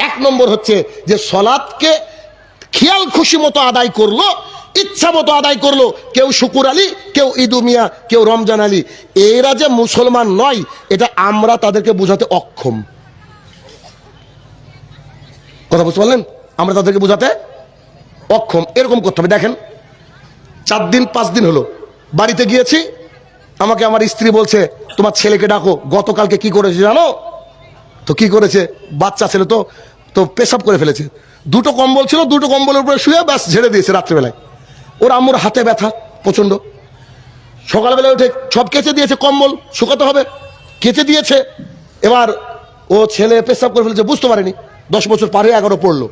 1 নম্বর হচ্ছে যে সলাৎকে খেয়াল খুশি মতো আদায় করলো, ইচ্ছা মতো আদায় করলো। কেউ শুকুর আলী, কেউ ঈদু মিয়া, কেউ রমজান আলী। এরা যে মুসলমান নয় এটা আমরা তাদেরকে বোঝাতে অক্ষম। কথা বুঝতে পারলেন? আমরা তাদেরকে বোঝাতে অক্ষম। এরকম করতে হবে। দেখেন 4 দিন 5 দিন হলো বাড়িতে গিয়েছি, আমাকে আমার স্ত্রী বলছে তোমার ছেলেকে ডাকো, গতকালকে কি করেছে জানো? তো কি করেছে? বাচ্চা ছেলে তো পেশাব করে ফেলেছে। 2টো কম্বল ছিল, 2টো কম্বলের উপরে শুয়ে ব্যাস ঝেড়ে দিয়েছে রাত্রেবেলায়। ওর আম্মুর হাতে ব্যথা প্রচন্ড, সকালবেলা উঠে সব কেচে দিয়েছে, কম্বল শুকাতে হবে, কেচে দিয়েছে। এবার ও ছেলে পেশাব করে ফেলেছে, বুঝতে পারেনি, 10 বছর পারে 11 পড়লো।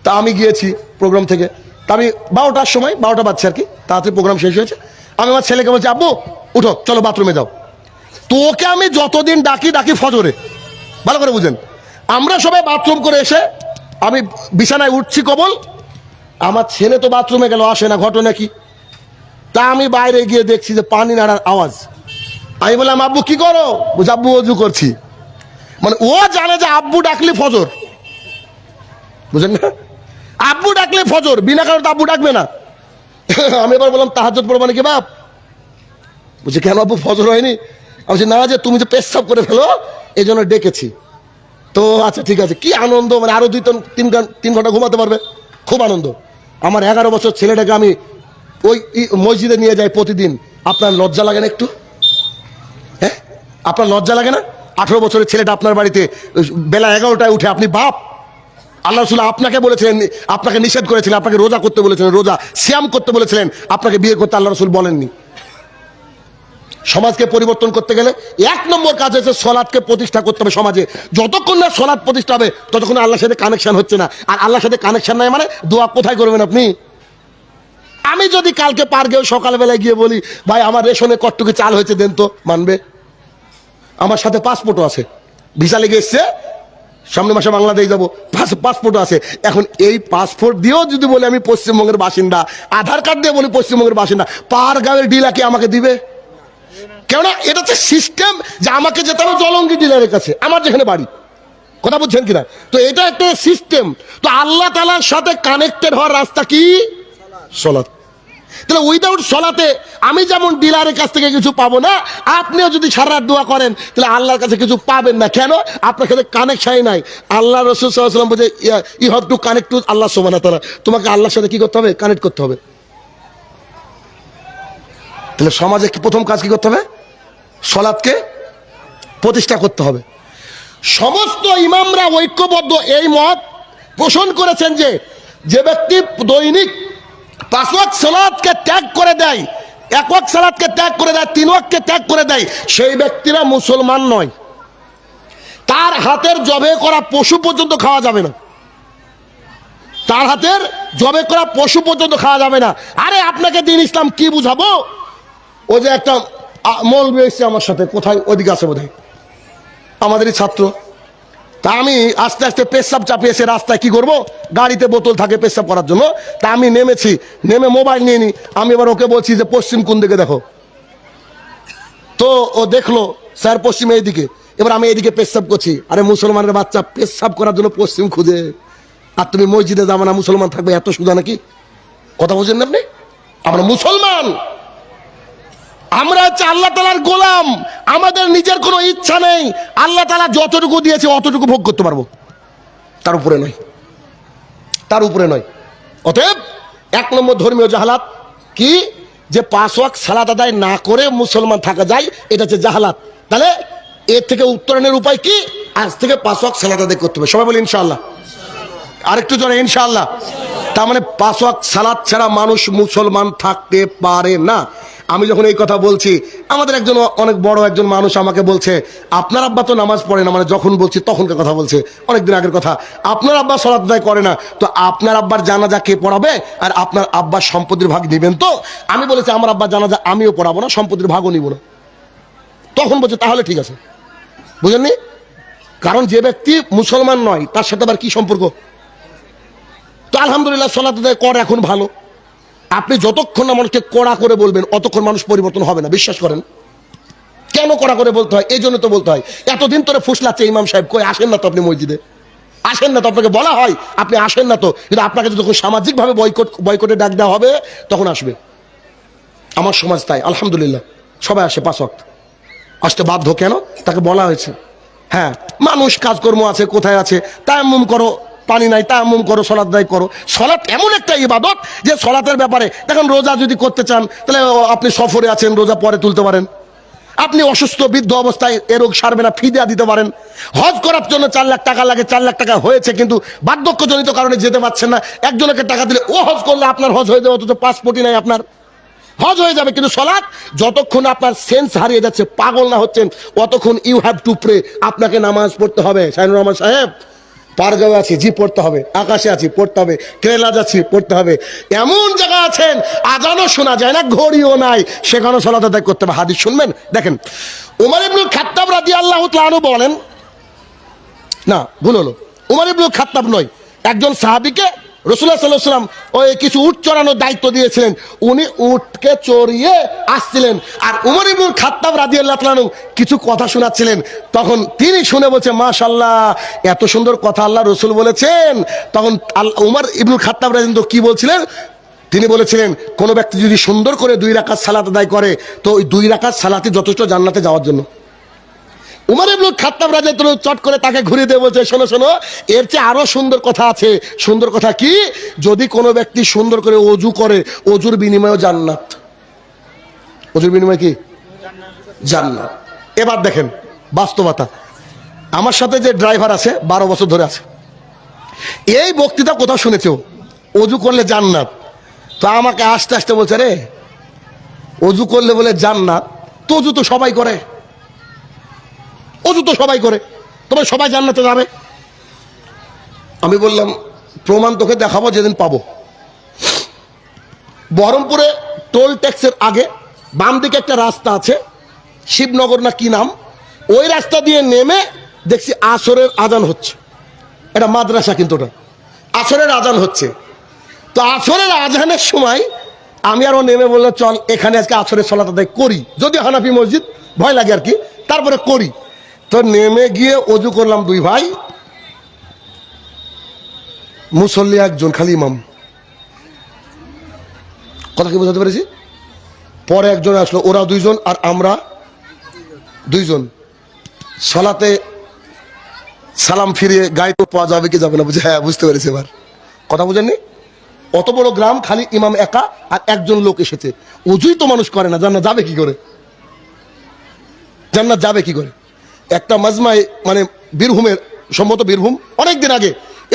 তা আমি গিয়েছি প্রোগ্রাম থেকে, তা আমি 12টার সময়, 12টা বাজছে আর কি, তাড়াতাড়ি প্রোগ্রাম শেষ হয়েছে। আমি আমার ছেলেকে বলছি আব্বু উঠো চলো বাথরুমে যাও। তো ওকে আমি যতদিন ডাকি ফজরে, ভালো করে বুঝেন, আমরা সবাই বাথরুম করে এসে আমি বিছানায় উঠছি কবল, আমার ছেলে তো বাথরুমে গেল, আসে না, ঘটনা কি? তা আমি বাইরে গিয়ে দেখছি যে পানি নাড়ার আওয়াজ। আমি বললাম আব্বু কি করো? বুঝ আব্বু ওযু করছি। মানে ও জানে যে আব্বু ডাকলি ফজর, বুঝেন না? আব্বু ডাকলে ফজর, বিনা কারণে আব্বু ডাকবে না। আমি এবার বললাম তাহাজ্জুদ পড়বো নাকি বাপ? বলছে কেন আব্বু ফজর হয়নি? আমি বলছি না, যে তুমি যে পেশাব করে ফেলো এই জন্য ডেকেছি। তো আচ্ছা ঠিক আছে। কি আনন্দ, মানে আরো 2-3 ঘন্টা ঘুমাতে পারবে, খুব আনন্দ। আমার 11 বছর ছেলেটাকে আমি ওই মসজিদে নিয়ে যাই প্রতিদিন। আপনার লজ্জা লাগে না একটু? হ্যাঁ, আপনার লজ্জা লাগে না? 18 বছরের ছেলেটা আপনার বাড়িতে বেলা 11টায় উঠে, আপনি বাপ। আল্লাহ রাসূল আপনাকে বলেছিলেন, আপনাকে নিষেধ করেছিলেন, আপনাকে রোজা করতে বলেছিলেন, রোজা সিয়াম করতে বলেছিলেন, আপনাকে বিয়ে করতে আল্লাহ রাসূল বলেননি। সমাজকে পরিবর্তন করতে গেলে 1 নম্বর কাজ হচ্ছে সলাৎকে প্রতিষ্ঠা করতে হবে সমাজে। যতক্ষণ না সলাৎ প্রতিষ্ঠা হবে ততক্ষণ আল্লাহর সাথে কানেকশন হচ্ছে না। আর আল্লাহর সাথে কানেকশন নাই মানে দোয়া কোথায় করবেন আপনি? আমি যদি কালকে পার্কেও সকালবেলায় গিয়ে বলি ভাই আমার রেশনে কটটুকু চাল হয়েছে দেন, তো মানবে? আমার সাথে পাসপোর্টও আছে, ভিসা লেগে এসছে, সামনের মাসে বাংলাদেশ যাবো, পাসপোর্টও আছে। এখন এই পাসপোর্ট দিয়েও যদি বলি আমি পশ্চিমবঙ্গের বাসিন্দা, আধার কার্ড দিয়ে বলি পশ্চিমবঙ্গের বাসিন্দা, পার গাঁয়ের ডিলা কি আমাকে দিবে? কেননা এটা হচ্ছে সিস্টেম যে আমাকে যেতে হবে জলঙ্গি ডিলারের কাছে, আমার যেখানে বাড়ি। কথা বুঝছেন কিনা? তো এটা একটা সিস্টেম। তো আল্লাহ তাআলার সাথে কানেক্টেড হওয়ার রাস্তা কি? সলাৎ। তাহলে উইদাউট সলাতে আমি যেমন ডিলারের কাছ থেকে কিছু পাবো না, আপনিও যদি সারা রাত দোয়া করেন তাহলে আল্লাহর কাছে কিছু পাবেন না। কেন? আপনার সাথে কানেকশনই নাই। আল্লাহ রাসূল সাল্লাল্লাহু আলাইহি ওয়াসাল্লাম বলে you have to connect to Allah সুবহানাহু ওয়া তাআলা। তোমাকে আল্লাহর সাথে কি করতে হবে? কানেক্ট করতে হবে। তাহলে সমাজে কি প্রথম কাজ কি করতে হবে? সলাৎকে প্রতিষ্ঠা করতে হবে। সমস্ত ইমামরা ঐক্যবদ্ধ এই মত পোষণ করেছেন যে যে ব্যক্তি দৈনিক 5 ওয়াক্ত সালাতকে ত্যাগ করে দেয়, 1 ওয়াক্ত সালাতকে ত্যাগ করে দেয়, 3 ওয়াক্তকে ত্যাগ করে দেয়, সেই ব্যক্তিরা মুসলমান নয়। তার হাতের জবে করা পশু পর্যন্ত খাওয়া যাবে না। তার হাতের জবে করা পশু পর্যন্ত খাওয়া যাবে না। আরে আপনাকে দ্বীন ইসলাম কি বুঝাবো? ওই যে একটা মৌলবি এসেছে আমার সাথে, কোথায় ওদিকে আছে বোধহয়, আমাদেরই ছাত্র। তা আমি আস্তে আস্তে পেশাব চাপিয়েছে রাস্তায়, কি করব, গাড়িতে বোতল থাকে পেশাব করার জন্য। তা আমি নেমেছি, নেমে মোবাইল নিয়ে নি। আমি এবার ওকে বলছি যে পশ্চিম কোন দিকে দেখো। তো ও দেখলো স্যার পশ্চিম এইদিকে। এবার আমি এইদিকে পেশাব করছি। আরে মুসলমানের বাচ্চা পেশাব করার জন্য পশ্চিম খুঁজে, আর তুমি মসজিদে যাবে না, মুসলমান থাকবে, এত সোজা নাকি? কথা বলছেন না আপনি? আমরা মুসলমান, আমরা হচ্ছে আল্লাহ তাআলার গোলাম। আমাদের নিজের কোনো ইচ্ছা নেই। আল্লাহ তাআলা যতটুকু দিয়েছে অতটুকু ভোগ করতে পারবো, তার উপরে নয়, তার উপরে নয়। অতএব 1 নম্বর ধর্মীয় জাহালাত কি? যে 5 ওয়াক্ত সালাত আদায় না করে মুসলমান থাকা যায়, এটা হচ্ছে জাহালাত। তাহলে এর থেকে উত্তরণের উপায় কি? আজ থেকে 5 ওয়াক্ত সালাত আদায় করতে হবে। সবাই বলি ইনশাআল্লাহ। আরেকটু জোরে ইনশাআল্লাহ। তার মানে 5 ওয়াক্ত সালাত ছাড়া মানুষ মুসলমান থাকতে পারে না। আমি যখন এই কথা বলছি, আমাদের একজন অনেক বড় একজন মানুষ আমাকে বলছে আপনার আব্বা তো নামাজ পড়ে না, মানে যখন বলছি তখনকার কথা বলছে, অনেকদিন আগের কথা। আপনার আব্বা সালাত আদায় করে না, তো আপনার আব্বার জানাজা কে পড়াবে? আর আপনার আব্বার সম্পত্তির ভাগ নেবেন তো? আমি বলেছি আমার আব্বার জানাজা আমিও পড়াবো না, সম্পত্তির ভাগও নিব না। তখন বলছে তাহলে ঠিক আছে। বুঝলেননি? কারণ যে ব্যক্তি মুসলমান নয় তার সাথে আবার কি সম্পর্ক? তো আলহামদুলিল্লাহ সালাত আদায় কর এখন ভালো। আপনি যতক্ষণ না মানুষকে কড়া করে বলবেন অতক্ষণ মানুষ পরিবর্তন হবে না, বিশ্বাস করেন। কেন কড়া করে বলতে হয়? এই জন্য তো বলতে হয়, এতদিন ধরে ফুসলাচ্ছে ইমাম সাহেব, কই আসেন না তো আপনি মসজিদে, আসেন না তো, আপনাকে বলা হয় আপনি আসেন না তো। কিন্তু আপনাকে যখন সামাজিকভাবে বয়কটে ডাক দেওয়া হবে তখন আসবে। আমার সমাজ তাই আলহামদুলিল্লাহ সবাই আসে 5 ওয়াক্ত, আসতে বাধ্য। কেন? তাকে বলা হয়েছে। হ্যাঁ, মানুষ কাজকর্ম আছে, কোথায় আছে, তায়াম্মুম করো, পানি নাই, তায়াম্মুম করো, সালাত আদায় করো। সালাত এমন একটা ইবাদত যে সালাতের ব্যাপারে দেখেন, রোজা যদি করতে চান তাহলে আপনি সফরে আছেন, রোজা পরে তুলতে পারেন। আপনি অসুস্থ বৃদ্ধ অবস্থায় এ রোগ সারবে না, ফিদিয়া দিতে পারেন। হজ করার জন্য 4 লাখ টাকা লাগে, 4 লাখ টাকা হয়েছে কিন্তু বার্ধক্যজনিত কারণে যেতে পারছেন না, একজনকে টাকা দিলে ও হজ করলে আপনার হজ হয়ে যাবে, অথচ পাসপোর্টই নাই আপনার, হজ হয়ে যাবে। কিন্তু সালাত যতক্ষণ আপনার সেন্স হারিয়ে যাচ্ছে, পাগল না হচ্ছেন, অতক্ষণ ইউ হ্যাভ টু প্রে, আপনাকে নামাজ পড়তে হবে। শাহিনুর রহমান সাহেব, পারগাঁও আছি, জি পড়তে হবে, আকাশে আছি পড়তে হবে, কেরালা যাচ্ছি পড়তে হবে। এমন জায়গা আছেন আজানও শোনা যায় না, ঘড়িও নাই, সেখানেও সালাত আদায় করতে হবে। হাদিস শুনবেন, দেখেন উমর ইবনুল খাত্তাব রাদিয়াল্লাহু তাআলা আনহু বলেন, না ভুল হলো, উমর ইবনুল খাত্তাব নয়, একজন সাহাবীকে রাসূলুল্লাহ সাল্লাল্লাহু আলাইহি ওয়াসাল্লাম ওই কিছু উট চড়ানোর দায়িত্ব দিয়েছিলেন, উনি উটকে চড়িয়ে আসছিলেন, আর উমর ইবনুল খাত্তাব রাদিয়াল্লাহু তাআলা আনহু কিছু কথা শোনাচ্ছিলেন। তখন তিনি শুনে বলছে, মাশাআল্লাহ, এত সুন্দর কথা আল্লাহ রসুল বলেছেন। তখন উমর ইবনুল খাত্তাব রাদিয়াল্লাহু আনহু কি বলছিলেন? তিনি বলেছিলেন, কোন ব্যক্তি যদি সুন্দর করে 2 রাকাত সালাত আদায় করে, তো ওই 2 রাকাত সালাতই যথেষ্ট জান্নাতে যাওয়ার জন্য। উমর ইবনুল খাত্তাব রাদিয়াল্লাহু আনহু চট করে তাকে ঘুরিয়ে দিয়ে বলছে, শোনো শোনো, এর চেয়ে আরো সুন্দর কথা আছে। সুন্দর কথা কি? যদি কোনো ব্যক্তি সুন্দর করে ওযু করে, ওযুর বিনিময়ে জান্নাত। ওযুর বিনিময়ে কি? জান্নাত। এবার দেখেন বাস্তবতা। আমার সাথে যে ড্রাইভার আছে 12 বছর ধরে আছে, এই বক্তৃতা কোথাও শুনেছো ওযু করলে জান্নাত? তো আমাকে আস্তে আস্তে বলছে, রে ওযু করলে বলে জান্নাত, তো ওযু তো সবাই করে, ওযু তো সবাই করে, তবে সবাই জান্নাতে যাবে? আমি বললাম, প্রমাণ তোকে দেখাবো যেদিন পাবো। বহরমপুরে টোল ট্যাক্সের আগে বাম দিকে একটা রাস্তা আছে, শিবনগর না কি নাম, ওই রাস্তা দিয়ে নেমে দেখছি আসরের আজান হচ্ছে। এটা মাদ্রাসা, কিন্তু ওটা আসরের আজান হচ্ছে। তো আসরের আজানের সময় আমি আরো নেমে বললাম, চল এখানে আজকে আসরের সালাত আদায় করি, যদি হানাফি মসজিদ, ভয় লাগে আর কি, তারপরে করি। তো নেমে গিয়ে ওযু করলাম, 2 ভাই, মুসল্লি একজন, খালি ইমাম। কথা কি বোঝাতে পেরেছি? পরে একজন আসলো, ওরা 2 জন আর আমরা 2 জন। সালাতে সালাম ফিরিয়ে গায়ে পাওয়া যাবে কি যাবে না, বুঝে? হ্যাঁ, বুঝতে পেরেছি এবার। কথা বুঝেননি? অত বড় গ্রাম, খালি ইমাম একা আর একজন লোক এসেছে। ওযুই তো মানুষ করে না, জান্নাত যাবে কি করে? জান্নাত যাবে কি করে? একটা মাজমায়, মানে বীরভূমের, সম্ভবত বীরভূম, অনেকদিন আগে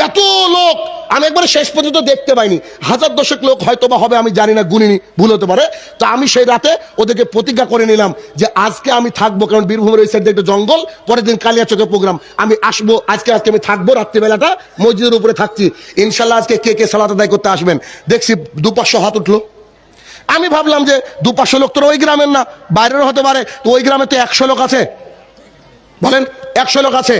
এত লোক আমি একবারে শেষ পর্যন্ত দেখতে পাইনি। 1000-1000 লোক হয়তো বা হবে, আমি জানি না, গুনিনি, ভুল হতে পারে। তো আমি সেই রাতে ওদেরকে প্রতিজ্ঞা করে নিলাম যে আজকে আমি থাকবো, কারণ বীরভূমের ওই সাইডে একটা জঙ্গল, পরের দিন কালিয়াচকে প্রোগ্রাম, আমি আসবো, আজকে আমি থাকবো, রাত্রিবেলাটা মসজিদের উপরে থাকছি, ইনশাল্লাহ আজকে কে কে সালাত আদায় করতে আসবেন। দেখছি 200-500 হাত উঠলো। আমি ভাবলাম যে 200-500 লোক তো ওই গ্রামের না, বাইরেরও হতে পারে, তো ওই গ্রামে তো 100 লোক আছে, বলেন 100 লোক আছে।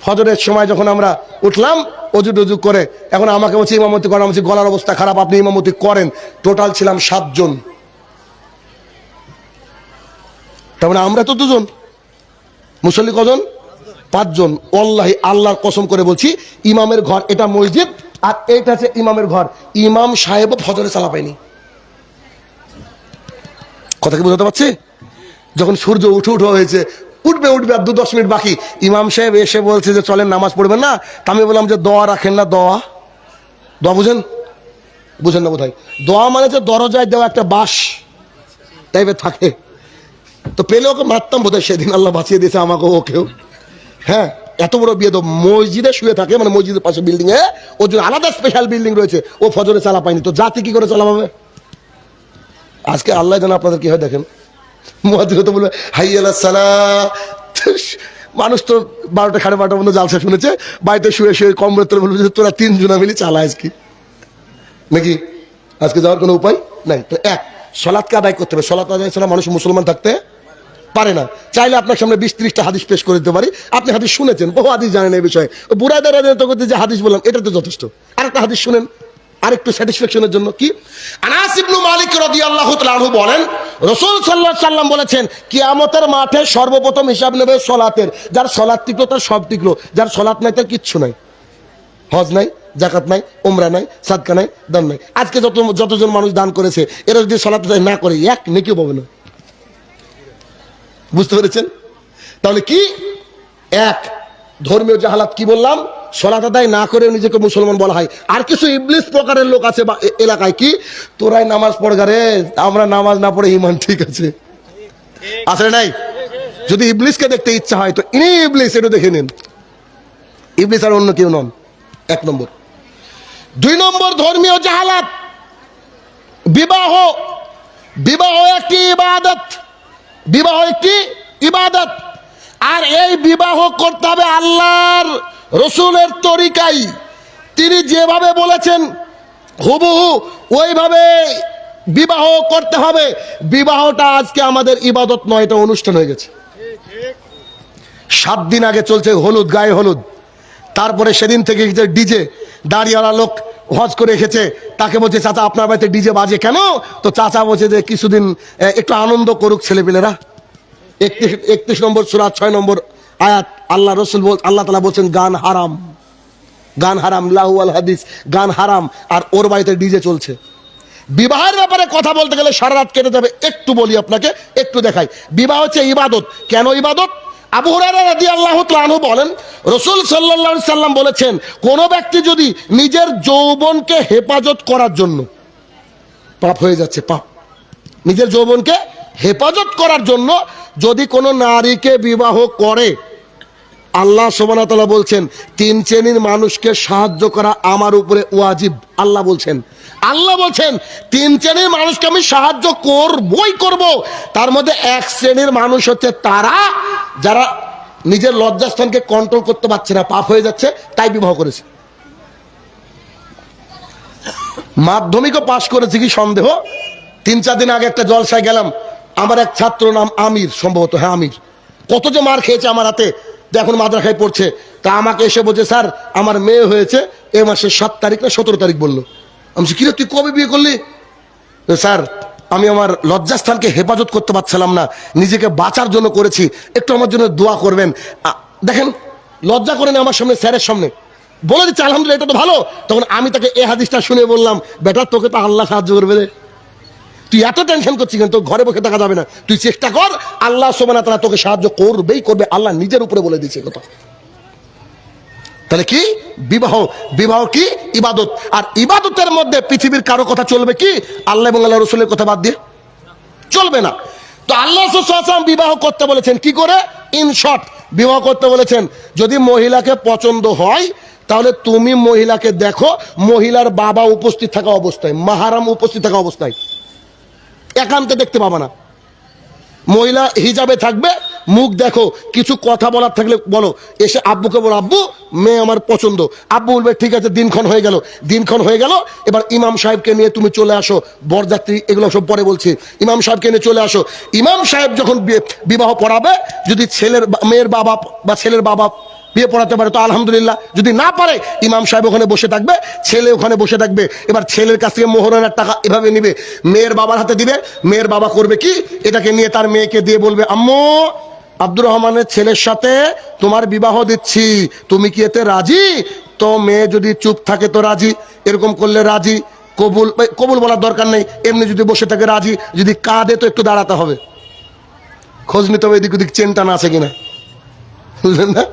ফজরের সময় যখন আমরা উঠলাম ওযু টজু করে, এখন আমাকে বলছে ইমামতি করেন, বলছি গলার অবস্থা খারাপ, আপনি ইমামতি করেন। টোটাল ছিলাম 7 জন, তার মানে আমরা তো 2 জন, মুসল্লি কজন? 5 জন। ওয়াল্লাহি, আল্লাহর কসম করে বলছি, ইমামের ঘর, এটা মসজিদ আর এটা হচ্ছে ইমামের ঘর, ইমাম সাহেবও ফজরে সালা পায়নি। কথা কি বোঝাতে পারছি? যখন সূর্য উঠে হয়েছে, উঠবে আর 2-10 মিনিট বাকি, ইমাম সাহেব এসে বলছে যে চলেন নামাজ পড়বেন না। তা আমি বললাম যে দোয়া রাখেন না, দোয়া বুঝেন না বোধহয়? দোয়া মানে যে দরজায় দেওয়া একটা বাঁশ টাইপের থাকে, তো পেলে ওকে মারতাম বোধহয়, সেদিন আল্লাহ বাঁচিয়ে দিয়েছে আমাকে, ওকেও। হ্যাঁ, এত বড় বিয়ে তো মসজিদে শুয়ে থাকে, মানে মসজিদের পাশে বিল্ডিং এ, ওর জন্য আলাদা স্পেশাল বিল্ডিং রয়েছে, ও ফজরে চালা পায়নি, তো জাতি কি করে চালাবে? আজকে আল্লাহ যেন আপনাদের কি হয় দেখেন, মুয়াজ্জিন তো বলবে হাইয়া আলাস সালাহ, মানুষ তো 12টা 12:30 পর্যন্ত জালসা শুনেছে, বাড়িতে শুয়ে কমরে তোর বলবে যে তোরা 3 জনা মিলে চালা আজকে, নাকি আজকে যাওয়ার কোনো উপায় নাই। তো এক, সালাতকে আদায় করতে হবে। সালাত আদায় ছাড়া মানুষ মুসলমান থাকতে পারে না। চাইলে আপনার সামনে 20-30টা হাদিস পেশ করে দিতে পারি, আপনি হাদিস শুনেছেন, বহু হাদিস জানেন এই বিষয়ে, বুড়াদের যে হাদিস বললাম এটা তো যথেষ্ট। আরেকটা হাদিস শুনেন আরেকটু স্যাটিসফ্যাকশনের জন্য, কি? আনাস ইবনে মালিক রাদিয়াল্লাহু তাআলা আনহু বলেন, রাসূল সাল্লাল্লাহু আলাইহি সাল্লাম বলেছেন, কিয়ামতের মাঠে সর্বপ্রথম হিসাব নেবে সালাতের। যার সালাত টিকলো তার সব টিকলো, যার সালাত নাই তার কিচ্ছু নাই। হজ নাই, যাকাত নাই, উমরা নাই, সাদকা নাই, দান নাই। আজকে যতজন মানুষ দান করেছে, এরা যদি সালাত না করে এক নেকিও পাবে না। বুঝতে পেরেছেন? তাহলে কি? এক, ধর্মীয় জাহালাত। কি বললাম? সালাত আদায় না করে নিজেকে মুসলমান বলা হয়। আর কিছু ইবলিস প্রকারের লোক আছে এলাকায়, কি তোরাই নামাজ পড়গা রে, আমরা নামাজ না পড়ে ইমান ঠিক আছে, আসলে নাই? যদি ইবলিসকে দেখতে ইচ্ছা হয় তো ইনি ইবলিস, এটা দেখে নিন। ইবলিস আর অন্য কেউ নন। 1 নম্বর। 2 নম্বর ধর্মীয় জাহালাত, বিবাহ একটি ইবাদত, বিবাহ একটি ইবাদত, আর এই বিবাহ করতে হবে আল্লাহর রসুলের তরিকায়। তিনি যেভাবে বলেছেন হুবহু ওইভাবে বিবাহ করতে হবে। বিবাহটা আজকে আমাদের ইবাদত নয়, এটা অনুষ্ঠান হয়ে গেছে। 7 দিন আগে চলছে হলুদ, গায়ে হলুদ, তারপরে সেদিন থেকে ডিজে, দাড়িওয়ালা লোক হজ করে এসেছে, তাকে বলছে চাচা আপনার বাড়িতে ডিজে বাজে কেন? তো চাচা বলছে যে কিছুদিন একটু আনন্দ করুক ছেলেপেলেরা। 31 নম্বর সূরা 6 নম্বর আয়াত আল্লাহ রসুল আল্লাহ তাআলা বলছেন গান হারাম, গান হারাম, লাহু আল হাদিস, গান হারাম। আর ওর বাড়িতে ডিজে চলছে। বিবাহের ব্যাপারে কথা বলতে গেলে সারা রাত কেটে যাবে, একটু বলি আপনাকে, একটু দেখাই। বিবাহ হচ্ছে ইবাদত। কেন ইবাদত? আবু হুরায়রা রাদিয়াল্লাহু তাআলা আনহু বলেন, রাসূল সাল্লাল্লাহু আলাইহি সাল্লাম বলেছেন, কোন ব্যক্তি যদি নিজের যৌবনকে হেফাজত করার জন্য, পাপ হয়ে যাচ্ছে পাপ, নিজের যৌবনকে হেফাজত করার জন্য যদি কোনো নারীকে বিবাহ করে, আল্লাহ সুবহানাহু ওয়া তাআলা বলছেন 3 শ্রেণীর মানুষকে সাহায্য করা আমার উপরে ওয়াজিব। আল্লাহ বলছেন 3 শ্রেণীর মানুষকে আমি সাহায্য করবই করব। তার মধ্যে 1 শ্রেণীর মানুষ হচ্ছে তারা যারা নিজের লজ্জাস্থানকে কন্ট্রোল করতে পারছে না, পাপ হয়ে যাচ্ছে, তাই বিবাহ করেছে। মাধ্যমিকও পাশ করেছে কি সন্দেহ। 3-4 দিন আগে একটা জলসায় গেলাম, আমার এক ছাত্র নাম আমির, সম্ভবত হ্যাঁ আমির, কত যে মার খেয়েছে আমার হাতে, এখন মাদ্রাসায় পড়ছে। তা আমাকে এসে বলছে স্যার আমার মেয়ে হয়েছে এ মাসের 7 তারিখ না 17 তারিখ বললো। আমি বলছি কিরে তুই কবে বিয়ে করলি? স্যার আমি আমার লজ্জাস্থানকে হেফাজত করতে পারছিলাম না, নিজেকে বাঁচার জন্য করেছি, একটু আমার জন্য দোয়া করবেন। দেখেন লজ্জা করে না আমার সামনে, স্যারের সামনে বলে দিচ্ছে আলহামদুলিল্লাহ এটা তো ভালো। তখন আমি তাকে এই হাদিসটা শুনে বললাম, বেটা তোকে তো আল্লাহ সাহায্য করবে রে, তুই এত টেনশন করছিস কেন? তোর ঘরে বসে থাকা যাবে না, তুই চেষ্টা কর, আল্লাহ সুবহানাহু ওয়া তাআলা তোকে সাহায্য করবেই করবে। আল্লাহ নিজের উপরে বলে দিয়েছে কথা। তাহলে কি বিবাহ? বিবাহ কি ইবাদত। আর ইবাদতের মধ্যে পৃথিবীর কারো কথা চলবে কি? আল্লাহ এবং আল্লাহ রসুলের কথা বাদ দিয়ে চলবে না। তো আল্লাহ সাল্লাল্লাহু আলাইহি ওয়াসাল্লাম বিবাহ করতে বলেছেন কি করে? ইন শর্ট বিবাহ করতে বলেছেন, যদি মহিলাকে পছন্দ হয় তাহলে তুমি মহিলাকে দেখো মহিলার বাবা উপস্থিত থাকা অবস্থায়, মাহারাম উপস্থিত থাকা অবস্থায়, একান্তে দেখতে পাবা না। মহিলা হিজাবে থাকবে, মুখ দেখো, কিছু কথা বলার থাকলে বলো, এসে আব্বুকে বলো আব্বু মেয়ে আমার পছন্দ। আব্বু বলবে ঠিক আছে, দিনক্ষণ হয়ে গেল, দিনক্ষণ হয়ে গেল, এবার ইমাম সাহেবকে নিয়ে তুমি চলে আসো, বরযাত্রী এগুলো সব পরে বলছি, ইমাম সাহেবকে নিয়ে চলে আসো। ইমাম সাহেব যখন বিবাহ পড়াবে, যদি মেয়ের বাবা বা ছেলের বাবা বিয়ে পড়াতে পারে তো আলহামদুলিল্লাহ, যদি না পারে ইমাম সাহেব ওখানে বসে থাকবে, ছেলে ওখানে বসে থাকবে। এবার ছেলের কাছ থেকে মোহরানার টাকা এভাবে নিবে, মেয়ের বাবার হাতে দিবে। মেয়ের বাবা করবে কি, এটাকে নিয়ে তার মেয়েকে দিয়ে বলবে আম্মু আব্দুর রহমানের ছেলের সাথে তোমার বিবাহ দিচ্ছি, তুমি কি এতে রাজি? তো মেয়ে যদি চুপ থাকে তো রাজি, এরকম করলে রাজি, কবুল কবুল বলার দরকার নেই, এমনি যদি বসে থাকে রাজি, যদি কাঁদে তো একটু দাঁড়াতে হবে, খোঁজ নিতে হবে এদিক ওদিক চেন টানা আছে কিনা, বুঝলেন না?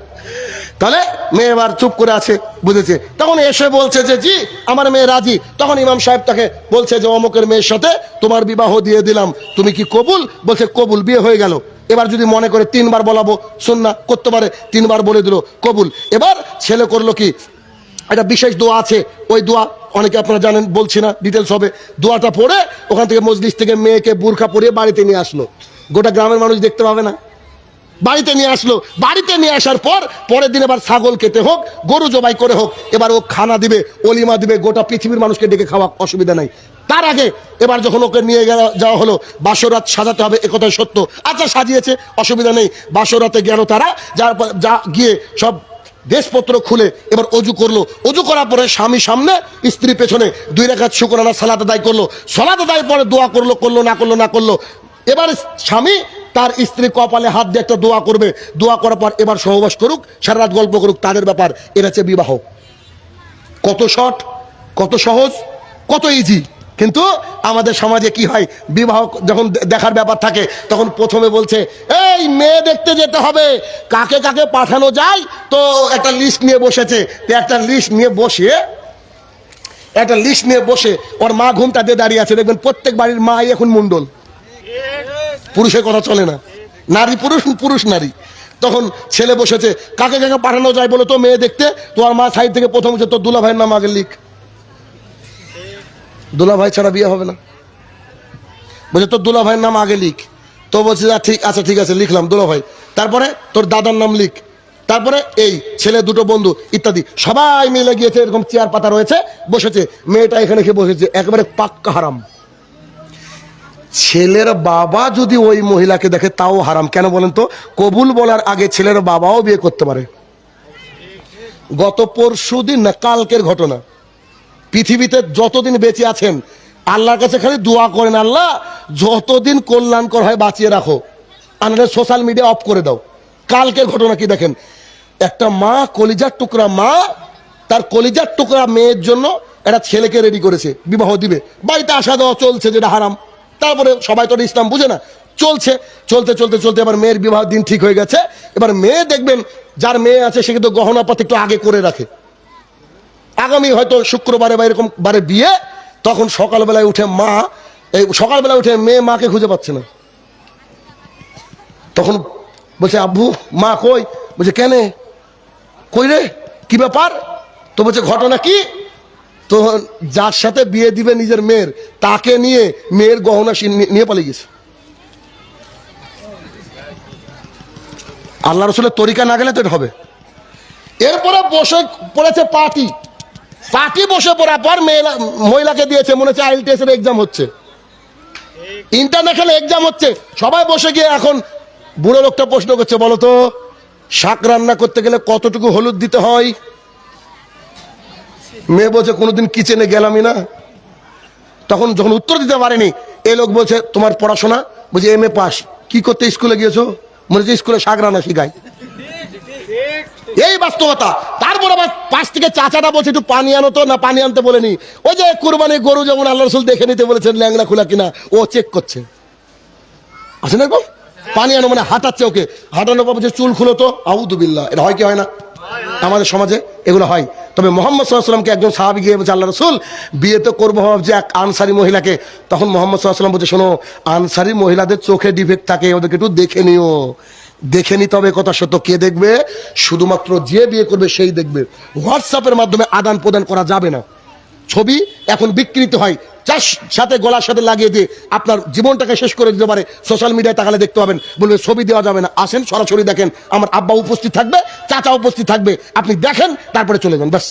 তাহলে মেয়ে এবার চুপ করে আছে, বুঝেছে। তখন এসে বলছে যে জি আমার মেয়ে রাজি। তখন ইমাম সাহেব তাকে বলছে যে অমুকের মেয়ের সাথে তোমার বিবাহ দিয়ে দিলাম, তুমি কি কবুল? বলছে কবুল, বিয়ে হয়ে গেল। এবার যদি মনে করে 3 বার বলাবো, সুন্নাহ করতে পারে, 3 বার বলে দিল কবুল। এবার ছেলে করলো কি, একটা বিশেষ দোয়া আছে, ওই দোয়া অনেকে আপনারা জানেন, বলছি না, ডিটেলস হবে। দোয়াটা পড়ে ওখান থেকে মজলিস থেকে মেয়েকে বুরখা পরিয়ে বাড়িতে নিয়ে আসলো, গোটা গ্রামের মানুষ দেখতে পাবে না, বাড়িতে নিয়ে আসলো। বাড়িতে নিয়ে আসার পর পরের দিন এবার ছাগল কেটে হোক, গরু জবাই করে হোক, এবার ও খানা দিবে, অলিমা দিবে, গোটা পৃথিবীর মানুষকে ডেকে খাওয়া, অসুবিধা নাই। তার আগে এবার যখন ওকে নিয়ে যাওয়া হলো, বাসরাত সাজাতে হবে, একথাই সত্য, আচ্ছা সাজিয়েছে, অসুবিধা নেই। বাসরাতে গেল তারা, যা গিয়ে সব ড্রেসপত্র খুলে এবার অজু করলো। অজু করার পরে স্বামী সামনে, স্ত্রী পেছনে, 2 রাকাত শুকরানা সালাত আদায় করলো। সালাত আদায় পরে দোয়া করলো না করলো। এবার স্বামী তার স্ত্রী কপালে হাত দিয়ে একটা দোয়া করবে, দোয়া করার পর এবার সহবাস করুক, সারা রাত গল্প করুক, তাদের ব্যাপার। এটা হচ্ছে বিবাহ। কত শর্ট, কত সহজ, কত ইজি। কিন্তু আমাদের সমাজে কি হয়, বিবাহ যখন দেখার ব্যাপার থাকে তখন প্রথমে বলছে এই মেয়ে দেখতে যেতে হবে, কাকে কাকে পাঠানো যায়, তো একটা লিস্ট নিয়ে বসেছে। একটা লিস্ট নিয়ে বসে ওর মা ঘুমটা দিয়ে দাঁড়িয়ে আছে। দেখবেন প্রত্যেক বাড়ির মাই এখন মন্ডল, পুরুষের কথা চলে না, নারী পুরুষ, পুরুষ নারী। তখন ছেলে বসেছে, কাকে কাকে পাঠানো যায় বলো তো মেয়ে দেখতে? তোমার মা সাইড থেকে প্রথম হচ্ছে তোর দুলা ভাইয়ের নাম আগে লিখ, দুলা ভাই ছাড়া বিয়ে হবে না। বলছে তোর দুলা ভাইয়ের নাম আগে লিখ। তো বলছে ঠিক আছে লিখলাম দুলা ভাই। তারপরে তোর দাদার নাম লিখ, তারপরে এই ছেলে দুটো বন্ধু ইত্যাদি, সবাই মিলে গিয়েছে। এরকম চেয়ার পাতা রয়েছে, বসেছে। মেয়েটা এখানে খেয়ে বসেছে, একেবারে পাক্কা হারাম। ছেলের বাবা যদি ওই মহিলাকে দেখে তাও হারাম। কেন বলেন তো? কবুল বলার আগে ছেলের বাবাও বিয়ে করতে পারে। গত পরশুদিন না কালকের ঘটনা, পৃথিবীতে যতদিন বেঁচে আছেন আল্লাহর কাছে খালি দোয়া করেন, আল্লাহ যতদিন কল্যাণকর হয় বাঁচিয়ে রাখো, আমাদের সোশ্যাল মিডিয়া অফ করে দাও। কালকের ঘটনা কি দেখেন, একটা মা, কলিজার টুকরা মা, তার কলিজার টুকরা মেয়ের জন্য একটা ছেলেকে রেডি করেছে, বিবাহ দিবে। বাড়িতে আসা দেওয়া চলছে, যেটা হারাম। তারপরে সবাই তো ইসলাম বুঝে না, চলছে। চলতে চলতে চলতে এবার মেয়ের বিবাহ দিন ঠিক হয়ে গেছে। এবার মেয়ে দেখবেন, যার মেয়ে আছে সে কিন্তু গহনাপাতি একটু আগে করে রাখে। আগামী হয়তো শুক্রবারে বা এরকম বারে বিয়ে, তখন সকালবেলায় উঠে মা, এই সকালবেলায় উঠে মেয়ে মাকে খুঁজে পাচ্ছে না। তখন বলছে, আব্বু, মা কই? বলছে, কেন, কই রে, কি ব্যাপার? তো বলছে, ঘটনা কি? তো যার সাথে বিয়ে দিবে নিজের মেয়ের, তাকে নিয়ে মেয়ের গহনা নিয়ে পালিয়ে গেছে। আল্লাহ রসুলের তরিকা না গেলে তো এটা হবে। এরপরে বসে পড়েছে পার্টি বসে পড়ার পর মহিলাকে দিয়েছে, মনে হচ্ছে IELTS এর এক্সাম হচ্ছে, ইন্টারন্যাশনাল এক্সাম হচ্ছে। সবাই বসে গিয়ে এখন বুড়ো লোকটা প্রশ্ন করছে, বলো তো শাক রান্না করতে গেলে কতটুকু হলুদ দিতে হয়? মেয়ে বলছে, কোনোদিন কিচেনে গেলামই না। তখন যখন উত্তর দিতে পারেনি, এ লোক বলছে, তোমার পড়াশোনা? বলছে, MA পাস। কি করতে স্কুলে গিয়েছো? মনে হচ্ছে স্কুলে শাক রান্না শিখায়। এই বাস্তবতা। তারপর আবার পাশ থেকে চাচাটা বলছে, একটু পানি আনো তো। না, পানি আনতে বলেনি। ওই যে কুরবানি গরু যেমন আল্লাহ রসুল দেখে নিতে বলেছেন ল্যাংড়া খোলা কিনা, ও চেক করছে। আছে না এরকম? পানি আনো মানে হাঁটাচ্ছে ওকে, হাঁটানোর পর বলছে, চুল খুলো তো। আউযুবিল্লাহ। এটা হয় কি হয় না? আমাদের সমাজে এগুলো হয়। তবে মুহাম্মদ সাল্লাল্লাহু আলাইহি ওয়াসাল্লামকে একজন সাহাবী গিয়ে বলছে, আল্লাহ রসুল বিয়ে তো করবো ভাবছি এক আনসারি মহিলাকে। তখন মুহাম্মদ সাল্লাল্লাহু আলাইহি ওয়াসাল্লাম বলছে, শোনো, আনসারি মহিলাদের চোখে ডিফেক্ট থাকে, ওদেরকে একটু দেখে নিও। দেখে নিতে হবে, কথা সত্য। কে দেখবে? শুধুমাত্র যে বিয়ে করবে সেই দেখবে। হোয়াটসঅ্যাপের মাধ্যমে আদান প্রদান করা যাবে না। ছবি এখন বিকৃত হয়, যার সাথে গলার সাথে লাগিয়ে দিয়ে আপনার জীবনটাকে শেষ করে দিতে পারে। সোশ্যাল মিডিয়ায় তাকালে দেখতে পাবেন, বলবে ছবি দেওয়া যাবে না। আসেন, সরাসরি দেখেন, আমার আব্বা উপস্থিত থাকবে, চাচা উপস্থিত থাকবে, আপনি দেখেন, তারপরে চলে যান, ব্যাস।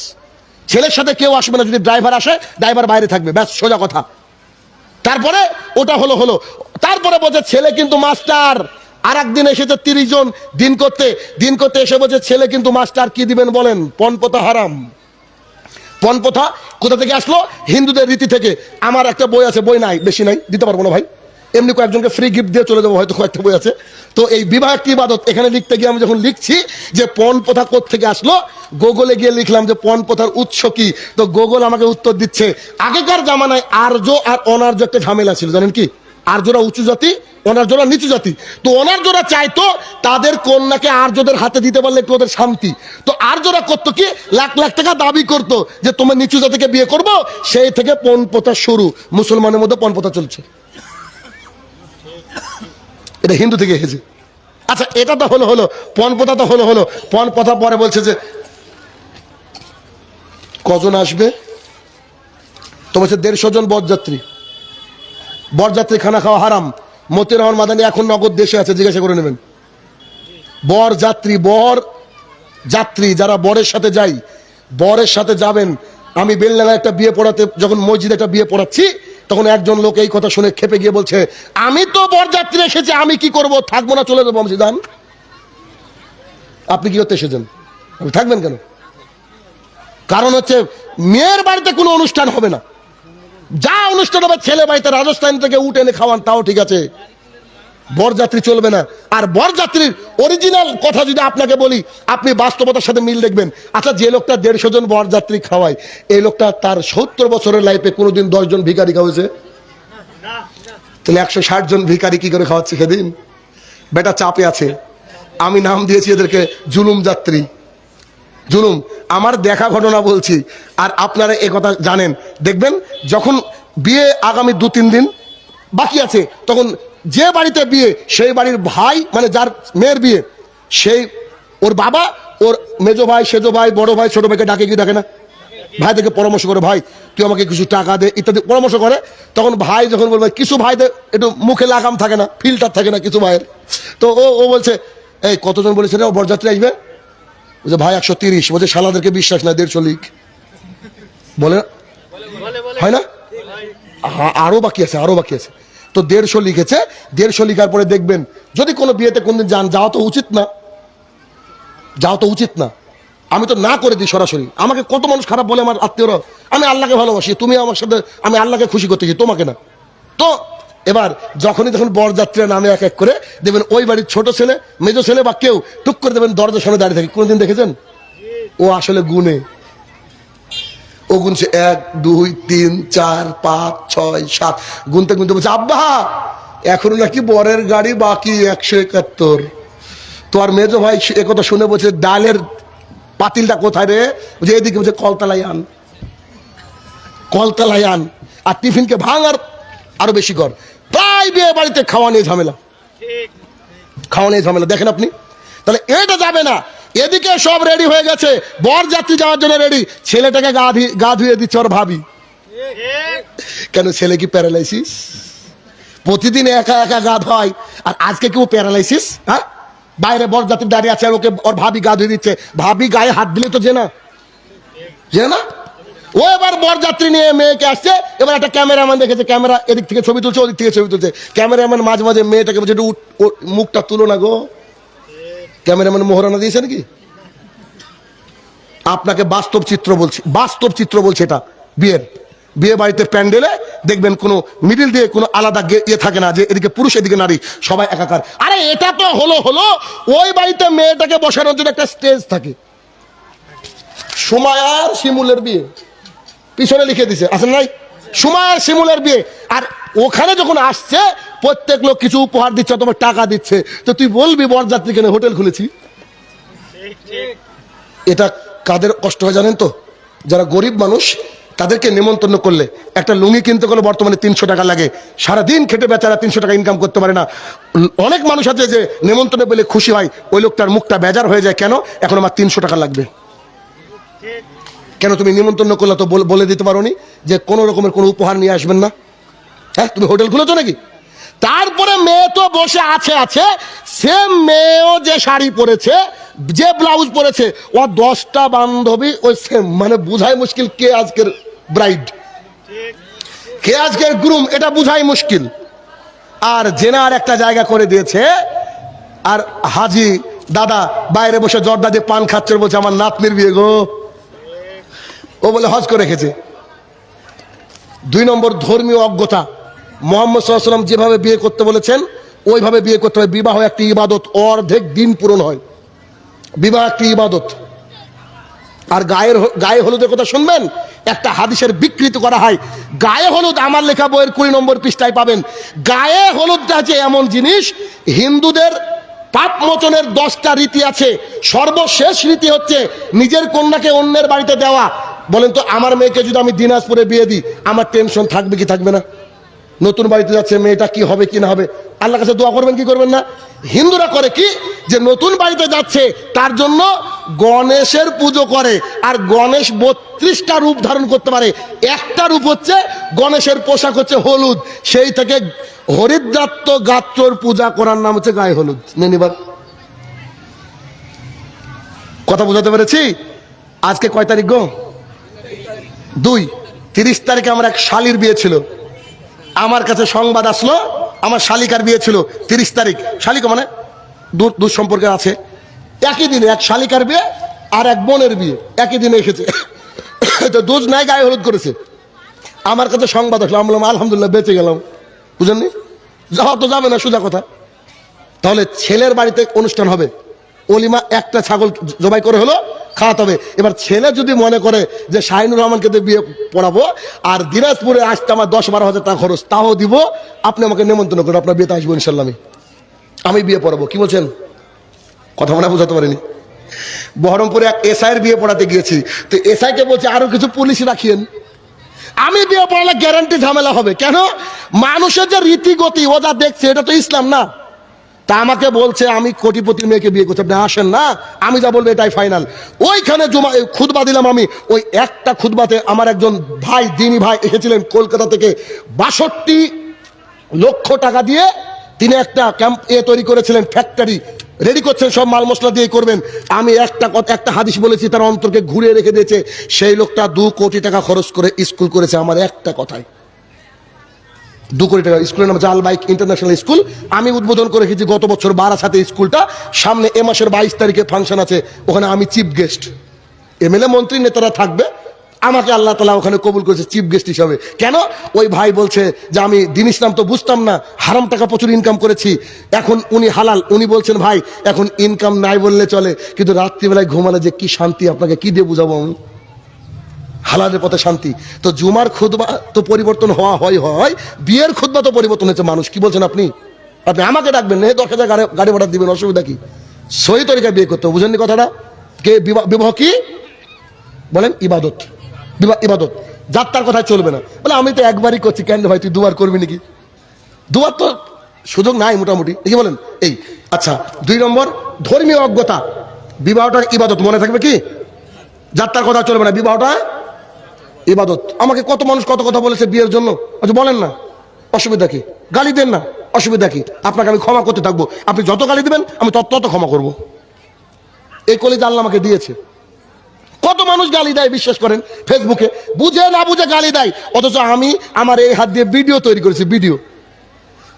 ছেলের সাথে কেউ আসবে না, যদি ড্রাইভার আসে ড্রাইভার বাইরে থাকবে, ব্যাস, সোজা কথা। তারপরে ওটা হলো। তারপরে বলছে, ছেলে কিন্তু মাস্টার। আর একদিন এসেছে 30 জন দিন করতে এসে বলছে, ছেলে কিন্তু মাস্টার। কি দিবেন বলেন? পণপ্রথা হারাম। পণপ্রথা কোথা থেকে আসলো? হিন্দুদের রীতি থেকে। আমার একটা বই আছে, বই নাই, বেশি নাই, দিতে পারবো না ভাই, এমনি কয়েকজনকে ফ্রি গিফট দিয়ে চলে যাবো, হয়তো কয়েকটা বই আছে। তো এই বিবাহ একটি ইবাদত, এখানে লিখতে গিয়ে আমি যখন লিখছি যে পণপ্রথা কোত্থেকে আসলো, গুগলে গিয়ে লিখলাম যে পণপ্রথার উৎস কি। তো গুগল আমাকে উত্তর দিচ্ছে, আগেকার জামানায় আর্য আর অনার্য একটা ঝামেলা ছিল, জানেন কি? আর্যরা উঁচু জাতি, অনার্যরা নিচু জাতি। তো অনার্যরা চাইতো তাদের কন্যাকে আর্যদের হাতে দিতে পারলে একটু ওদের শান্তি। তো আর্যরা করতো কি, লাখ লাখ টাকা দাবি করতো যে তোমার নিচু জাতিকে বিয়ে করব। সেই থেকে পণপ্রথা শুরু। মুসলমানের মধ্যে পণপ্রথা চলছে, এটা হিন্দু থেকে এসেছে। আচ্ছা, এটা তো হলো পণপ্রথা তো হলো। পণপ্রথা পরে বলছে যে কজন আসবে? তো বলছে 150 জন বরযাত্রী খানা খাওয়া হারাম। মতিউর রহমান মাদানী এখন নগদ দেশে আছে, জিজ্ঞাসা করে নেবেন। বরযাত্রী যারা বরের সাথে যাই, বরের সাথে যাবেন। আমি বেলডাঙ্গায় একটা বিয়ে পড়াতে, যখন মসজিদে একটা বিয়ে পড়াচ্ছি, তখন একজন লোক এই কথা শুনে খেপে গিয়ে বলছে, আমি তো বরযাত্রী এসেছি, আমি কি করব? থাকবো না, চলে যাবো। আমি যান, আপনি কি করতে এসেছেন? আপনি থাকবেন কেন? কারণ হচ্ছে মেয়ের বাড়িতে কোনো অনুষ্ঠান হবে না, যা অনুষ্ঠান হবে ছেলে বাড়িতে, রাজস্থান থেকে উঠে এনে খাওয়ান, তাও ঠিক আছে, বরযাত্রী চলবে না। আর বরযাত্রীর অরিজিনাল কথা যদি আপনাকে বলি, আপনি বাস্তবতার সাথে মিল দেখবেন। আচ্ছা, যে লোকটা 150 জন বরযাত্রী খাওয়ায়, এই লোকটা তার 70 বছরের লাইফে কোনোদিন 10 জন ভিখারি খাওয়াছে? তাহলে 160 জন ভিখারি কি করে খাওয়াচ্ছে সেদিন? বেটা চাপে আছে। আমি নাম দিয়েছি এদেরকে জুলুম যাত্রী। জুলুম আমার দেখা ঘটনা বলছি, আর আপনারা এ কথা জানেন। দেখবেন যখন বিয়ে আগামী 2-3 দিন বাকি আছে, তখন যে বাড়িতে বিয়ে সেই বাড়ির ভাই, মানে যার মেয়ের বিয়ে, সেই ওর বাবা ওর মেজো ভাই, সেজো ভাই, বড় ভাই, ছোট ভাইকে ডাকে, কি ডাকে না? ভাইদেরকে পরামর্শ করে, ভাই তুই আমাকে কিছু টাকা দে, ইত্যাদি পরামর্শ করে। তখন ভাই যখন বলবে, কিছু ভাইদের একটু মুখে লাগাম থাকে না, ফিল্টার থাকে না কিছু ভাইয়ের। তো ও বলছে, এই কতজন বলেছে রে বরযাত্রী আসবে? বলছে, ভাই 130। বলছে, শালাদেরকে বিশ্বাস না, 150 লিখ। বলে হয় না? আরো বাকি আছে। তো 150 লিখেছে। 150 লিখার পরে দেখবেন, যদি কোনো বিয়েতে কোনদিন যান, যাওয়া তো উচিত না। আমি তো না করে দিই সরাসরি। আমাকে কত মানুষ খারাপ বলে আমার আত্মীয়রা, আমি আল্লাহকে ভালোবাসি, তুমি আমার সাথে, আমি আল্লাহকে খুশি করতে চাই, তোমাকে না। তো এবার যখনই যখন বরযাত্রীরা নামে এক এক করে দেখবেন ওই বাড়ির ছোট ছেলে, মেজো ছেলে বা কেউ টুক করে দেবেন দরজার সামনে দাঁড়িয়ে থাকে। কোনদিন দেখেছেন? ও আসলে গুনে, ও গুনছে 1 2 3 4 5 6 7, গুনতে গুনতে বলছে আব্বা এখনো নাকি বরের গাড়ি বাকি 171। তো আর মেজো ভাই একথা শুনে বলছে ডালের পাতিলটা কোথায় রে? যে এদিকে বলছে কলতলায় আন, কলতলায় আন, আর টিফিনকে ভাঙ আর আরো বেশি কর। প্রায় বিয়ে বাড়িতে খাওয়া নিয়ে ঝামেলা, খাওয়া নিয়ে ঝামেলা। দেখেন আপনি, তাহলে এটা যাবে না। এদিকে সব রেডি হয়ে গেছে, বর যাত্রী যাওয়ার জন্য রেডি, ছেলেটাকে গা ধুয়ে দিচ্ছে ওর ভাবি। কেন? ছেলে কি প্যারালাইসিস? প্রতিদিন একা একা গা ধোয়, আর আজকে কেউ প্যারালাইসিস? হ্যাঁ, বাইরে বর যাত্রী দাঁড়িয়ে আছে আর ওকে ওর ভাবি গা ধুয়ে দিচ্ছে। ভাবি গায়ে হাত দিলে তো যে না, যে না। ও এবার বরযাত্রী নিয়ে মেয়েকে আসছে, এবার একটা ক্যামেরাম্যান দেখেছে, ক্যামেরা এদিক থেকে ছবি তুলছে, ওদিক থেকে ছবি তুলছে। ক্যামেরাম্যান মাঝে মাঝে মেয়েটাকে বলছে একটু মুখটা তুলো না গো। ক্যামেরাম্যান মোহরানা দিয়েছে নাকি? আপনাকে বাস্তব চিত্র বলছি, বাস্তব চিত্র বলছে এটা বিয়ের। বিয়ে বাড়িতে প্যান্ডেলে দেখবেন কোনো মিডিল দিয়ে কোনো আলাদা ইয়ে থাকে না, যে এদিকে পুরুষ এদিকে নারী, সবাই একাকার। আরে এটা তো হলো ওই বাড়িতে মেয়েটাকে বসানোর জন্য একটা স্টেজ থাকে। সুমায়ার শিমুলের বিয়ে, পিছনে লিখে দিছে, আসেন নাই? সুমায়ার শিমুলের বিয়ে। আর ওখানে যখন আসছে প্রত্যেক লোক কিছু উপহার দিচ্ছে, তোমার টাকা দিচ্ছে, তো তুই বলবি বরযাত্রী কেন হোটেল খুলেছি? এটা কাদের কষ্ট হয় জানেন তো? যারা গরিব মানুষ তাদেরকে নিমন্ত্রণ করলে, একটা লুঙ্গি কিনতে গেলে বর্তমানে 300 টাকা লাগে, সারাদিন খেটে বেচারা 300 টাকা ইনকাম করতে পারে না। অনেক মানুষ আছে যে নিমন্ত্রণে পেলে খুশি হয়, ওই লোকটার মুখটা বেজার হয়ে যায়, কেন? এখন আমার 300 টাকা লাগবে। কেন? তুমি নিমন্ত্রণ করলে তো বলে দিতে পারো নি যে কোনো রকমের কোনো উপহার নিয়ে আসবেন না। হ্যাঁ, তুমি হোটেল খুলেছো নাকি? তারপরে মেয়ে তো বসে আছে, সেম মেয়েও যে শাড়ি পরেছে, যে ব্লাউজ পরেছে, ও 10টা বান্ধবী ওই সেম। মানে বুঝাই মুশকিল কে আজকের ব্রাইড, কে আজকের গ্রুম, এটা বুঝাই মুশকিল। আর জেনার একটা জায়গা করে দিয়েছে, আর হাজি দাদা বাইরে বসে জর্দা দিয়ে পান খাচ্ছে, বলছে আমার নাতনির বিয়ে গো। ও বলে হজ করে রেখেছে। 2 নম্বর ধর্মীয় অজ্ঞতা। মুহাম্মদ সাল্লাল্লাহু আলাইহি ওয়াসাল্লাম যেভাবে বিয়ে করতে বলেছেন ওইভাবে বিয়ে করতে হবে। বিবাহ একটি ইবাদত, অর্ধেক দিন পূরণ হয়। বিবাহ একটি ইবাদত। আর গায়ে হলুদের কথা শুনবেন, একটা হাদিসের বিকৃত করা হয়। গায়ে হলুদ আমার লেখা বইয়ের 20 নম্বর পৃষ্ঠায় পাবেন। গায়ে হলুদটা যে এমন জিনিস, হিন্দুদের পাপ মোচনের 10টা রীতি আছে, সর্বশেষ রীতি হচ্ছে নিজের কন্যাকে অন্যের বাড়িতে দেওয়া। বলেন তো, আমার মেয়েকে যদি আমি দিনাজপুরে বিয়ে দিই, আমার টেনশন থাকবে কি থাকবে না? নতুন বাড়িতে যাচ্ছে, মেয়েটা কি হবে কি না হবে, আল্লাহর কাছে দোয়া করবেন কি করবেন না? হিন্দুরা করে কি, যে নতুন বাড়িতে যাচ্ছে তার জন্য গণেশের পুজো করে। আর গণেশ 32টা রূপ ধারণ করতে পারে। একটা রূপ হচ্ছে গণেশের পোশাক হচ্ছে হলুদ, সেই থেকে হরিদ্রাত্ত গাত্রর পূজা করার নাম হচ্ছে গায়ে হলুদ। নেন এবার কথা বুঝাতে পেরেছি? আজকে কয় তারিখ গো? 2। 30 তারিখে আমার এক শালির বিয়ে ছিল। আমার কাছে সংবাদ আসলো আমার শালিকার বিয়ে ছিল 30 তারিখ। শালিকা মানে দূর সম্পর্কে আছে। একই দিনে এক শালিকার বিয়ে আর এক বোনের বিয়ে একই দিনে এসেছে। তো দুজ নাই, গায়ে হলুদ করেছে। আমার কাছে সংবাদ আসলো, আমি বললাম আলহামদুলিল্লাহ বেঁচে গেলাম। বুঝেননি? যাওয়া তো যাবে না, সোজা কথা। তাহলে ছেলের বাড়িতে অনুষ্ঠান হবে, অলিমা একটা ছাগল জবাই করে হলো খাওয়াতে হবে। এবার ছেলে যদি মনে করে যে শাহিনুর রহমানকে বিয়ে পড়াবো আর দিনাজপুরে আসতে আমার 10-12 হাজার টাকা খরচ, তাও দিব, আপনি আমাকে নিমন্ত্রণ করুন, আপনার বিয়েতে আসবো ইনশাল্লাহ, আমি বিয়ে পড়াবো। কি বলছেন? কথা মনে বুঝাতে পারিনি। বহরমপুরে এক এসআইয়ের বিয়ে পড়াতে গিয়েছি, তো এসআইকে বলছে আরো কিছু পুলিশ রাখিয়েন। আমি বিয়ে পড়ালে গ্যারান্টি ঝামেলা হবে। কেন? মানুষের যে রীতিগতি ও যা দেখছে এটা তো ইসলাম না। তা আমাকে বলছে আমি কোটিপতির মেয়েকে বিয়ে করছি, আপনি আসেন না, আমি যা বলবো এটাই ফাইনাল। ওইখানে খুতবা দিলাম আমি। ওই একটা খুতবাতে আমার একজন ভাই, দিনী ভাই এসেছিলেন কলকাতা থেকে, 62 লক্ষ টাকা দিয়ে তিনি একটা ক্যাম্প তৈরি করেছিলেন, ফ্যাক্টরি রেডি করছেন, সব মাল মশলা দিয়ে করবেন। আমি একটা হাদিস বলেছি, তার অন্তরকে ঘুরিয়ে রেখে দিয়েছে। সেই লোকটা 2 কোটি টাকা খরচ করে স্কুল করেছে আমার একটা কথায়। 2 কোটি টাকা। স্কুলের নাম হচ্ছে আল বাইক ইন্টারন্যাশনাল স্কুল। আমি উদ্বোধন করে রেখেছি গত বছর বারাসাতে স্কুলটা। সামনে এ মাসের 22 তারিখে ফাংশন আছে, ওখানে আমি চিফ গেস্ট। এমএলএ মন্ত্রী নেতারা থাকবে, আমাকে আল্লাহ তাআলা ওখানে কবুল করেছে চিফ গেস্ট হিসাবে। কেন? ওই ভাই বলছে যে আমি দিন ইসলাম তো বুঝতাম না, হারাম টাকা প্রচুর ইনকাম করেছি, এখন উনি হালাল, উনি বলছেন ভাই এখন ইনকাম নাই বললে চলে, কিন্তু রাত্রিবেলায় ঘুমালে যে কি শান্তি, আপনাকে কি দিয়ে বুঝাবো আমি? হালালের পথে শান্তি। তো জুমার খুতবা তো পরিবর্তন হয়, বিয়ের খুতবা তো পরিবর্তন হয়েছে। মানুষ কি বলছেন আপনি আমাকে ডাকবেন না, 10,000 গাড়ি ভাড়া দিবেন, অসুবিধা কি? সহি তরিকায় বিয়ে করতে, বুঝেননি কথাটা? কে বিবাহ কি বলেন? ইবাদত। ইবাদত যাত্রার কথা চলবে না। বলে আমি তো একবারই করছি, কেন ভাই তুই দুবার করবি নাকি? দুবার তো সুযোগ নাই মোটামুটি, কি বলেন? এই আচ্ছা, 2 নম্বর ধর্মীয় অজ্ঞতা। বিবাহটা ইবাদত, মনে থাকবে কি? যাত্রার কথা চলবে না, বিবাহটা ইবাদত। আমাকে কত মানুষ কত কথা বলেছে বিয়ের জন্য, আচ্ছা বলেন না, অসুবিধা কি? গালি দেন না, অসুবিধা কি? আপনাকে আমি ক্ষমা করতে থাকবো, আপনি যত গালি দিবেন আমি তত ক্ষমা করব। এই কলিজা আল্লাহ আমাকে দিয়েছে। কত মানুষ গালি দেয় বিশ্বাস করেন, ফেসবুকে বুঝে না বুঝে গালি দেয়, অথচ আমি আমার এই হাত দিয়ে ভিডিও তৈরি করেছি। ভিডিও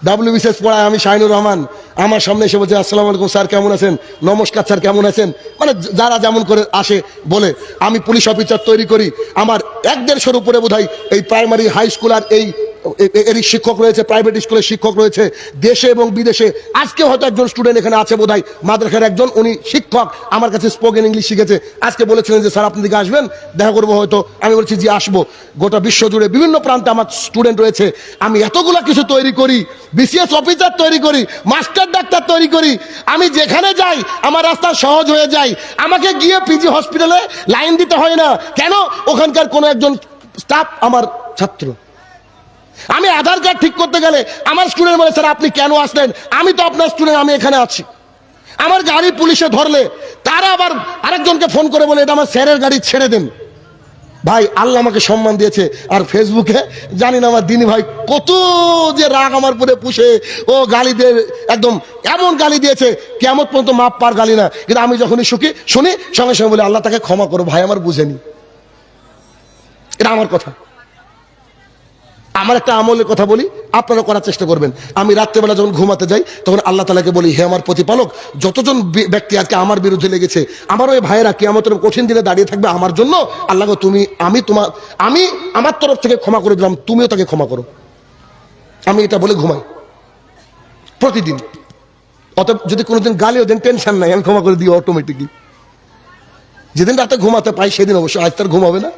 WBCS পড়ায় আমি, শাহিনুর রহমান, আমার সামনে এসে বলছে আসসালামু আলাইকুম স্যার কেমন আছেন, নমস্কার স্যার কেমন আছেন, মানে যারা যেমন করে আসে বলে। আমি পুলিশ অফিসার তৈরি করি, আমার 1-150 উপরে বোধহয় এই প্রাইমারি হাই স্কুল আর এই এর শিক্ষক রয়েছে, প্রাইভেট স্কুলের শিক্ষক রয়েছে দেশে এবং বিদেশে। আজকে হয়তো একজন স্টুডেন্ট এখানে আছে বোধহয় মাদ্রাসার একজন, উনি শিক্ষক, আমার কাছে স্পোকেন ইংলিশ শিখেছে। আজকে বলেছিলেন যে স্যার আপনি দিকে আসবেন, দেখা করবো হয়তো। আমি বলছি জি আসবো। গোটা বিশ্ব জুড়ে বিভিন্ন প্রান্তে আমার স্টুডেন্ট রয়েছে। আমি এতগুলো কিছু তৈরি করি, BCS অফিসার তৈরি করি, মাস্টার ডাক্তার তৈরি করি। আমি যেখানে যাই আমার রাস্তা সহজ হয়ে যায়, আমাকে গিয়ে PG হসপিটালে লাইন দিতে হয় না। কেন? ওখানকার কোনো একজন স্টাফ আমার ছাত্র। আমি আধার কার্ড ঠিক করতে গেলে আমার স্টুডেন্ট বলে স্যার আপনি কেন আসলেন? আমি তো আপনার স্টুডেন্ট, আমি এখানে আছি। আমার গাড়ি পুলিশে ধরলে তারা আবার আরেকজনকে ফোন করে বলে এটা আমার স্যারের গাড়ি, ছেড়ে দেন। ভাই আল্লাহ আমাকে সম্মান দিয়েছে। আর ফেসবুকে জানি না আমার দিনী ভাই কত যে রাগ আমার পুরে পুষে, ও গালি দিয়ে একদম এমন গালি দিয়েছে কিয়ামত পর্যন্ত মাপ পার গালি না। কিন্তু আমি যখনই শুনি সঙ্গে সঙ্গে বলি আল্লাহ তাকে ক্ষমা করো, ভাই আমার বুঝেনি। এটা আমার কথা, আমার একটা আমলের কথা বলি, আপনারা করার চেষ্টা করবেন। আমি রাত্রেবেলা যখন ঘুমাতে যাই তখন আল্লাহ তাআলাকে বলি হে আমার প্রতিপালক, যতজন ব্যক্তি আজকে আমার বিরুদ্ধে লেগেছে, আমার ওই ভাইয়েরা কিয়ামতের কঠিন দিনে দাঁড়িয়ে থাকবে আমার জন্য, আল্লাহ গো তুমি আমি আমার তরফ থেকে ক্ষমা করে দিলাম, তুমিও তাকে ক্ষমা করো। আমি এটা বলে ঘুমাই প্রতিদিন। অতএব যদি কোনোদিন গালিও দেন টেনশন নাই, আমি ক্ষমা করে দিই অটোমেটিকলি। যেদিন রাতে ঘুমাতে পাই সেদিন অবশ্য, আজ তার ঘুম হবে না।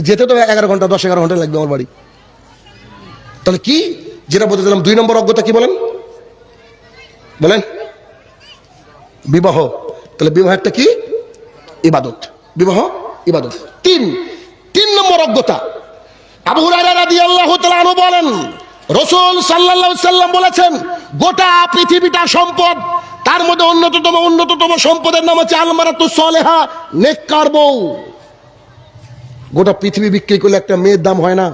যেতে তো 11 ঘন্টা 10-11 ঘন্টা লাগবে আমার বাড়ি। তাহলে কি যেটা বলতে দিলাম, 2 নম্বর অজ্ঞতা কি বলেন? বিবাহ। তাহলে বিবাহ একটা কি? ইবাদত। বিবাহ ইবাদত। 3 নম্বর অজ্ঞতা। আবু হুরায়রা রাদিয়াল্লাহু তাআলা আনহু বলেন রাসূল সাল্লাল্লাহু আলাইহি সাল্লাম বলেছেন গোটা পৃথিবীটা সম্পদ, তার মধ্যে অন্যতম সম্পদের নাম হচ্ছে আলমারাতুস সালেহা, নেককার বউ। গোটা পৃথিবী বিক্রি করলে একটা মেয়ের দাম হয় না।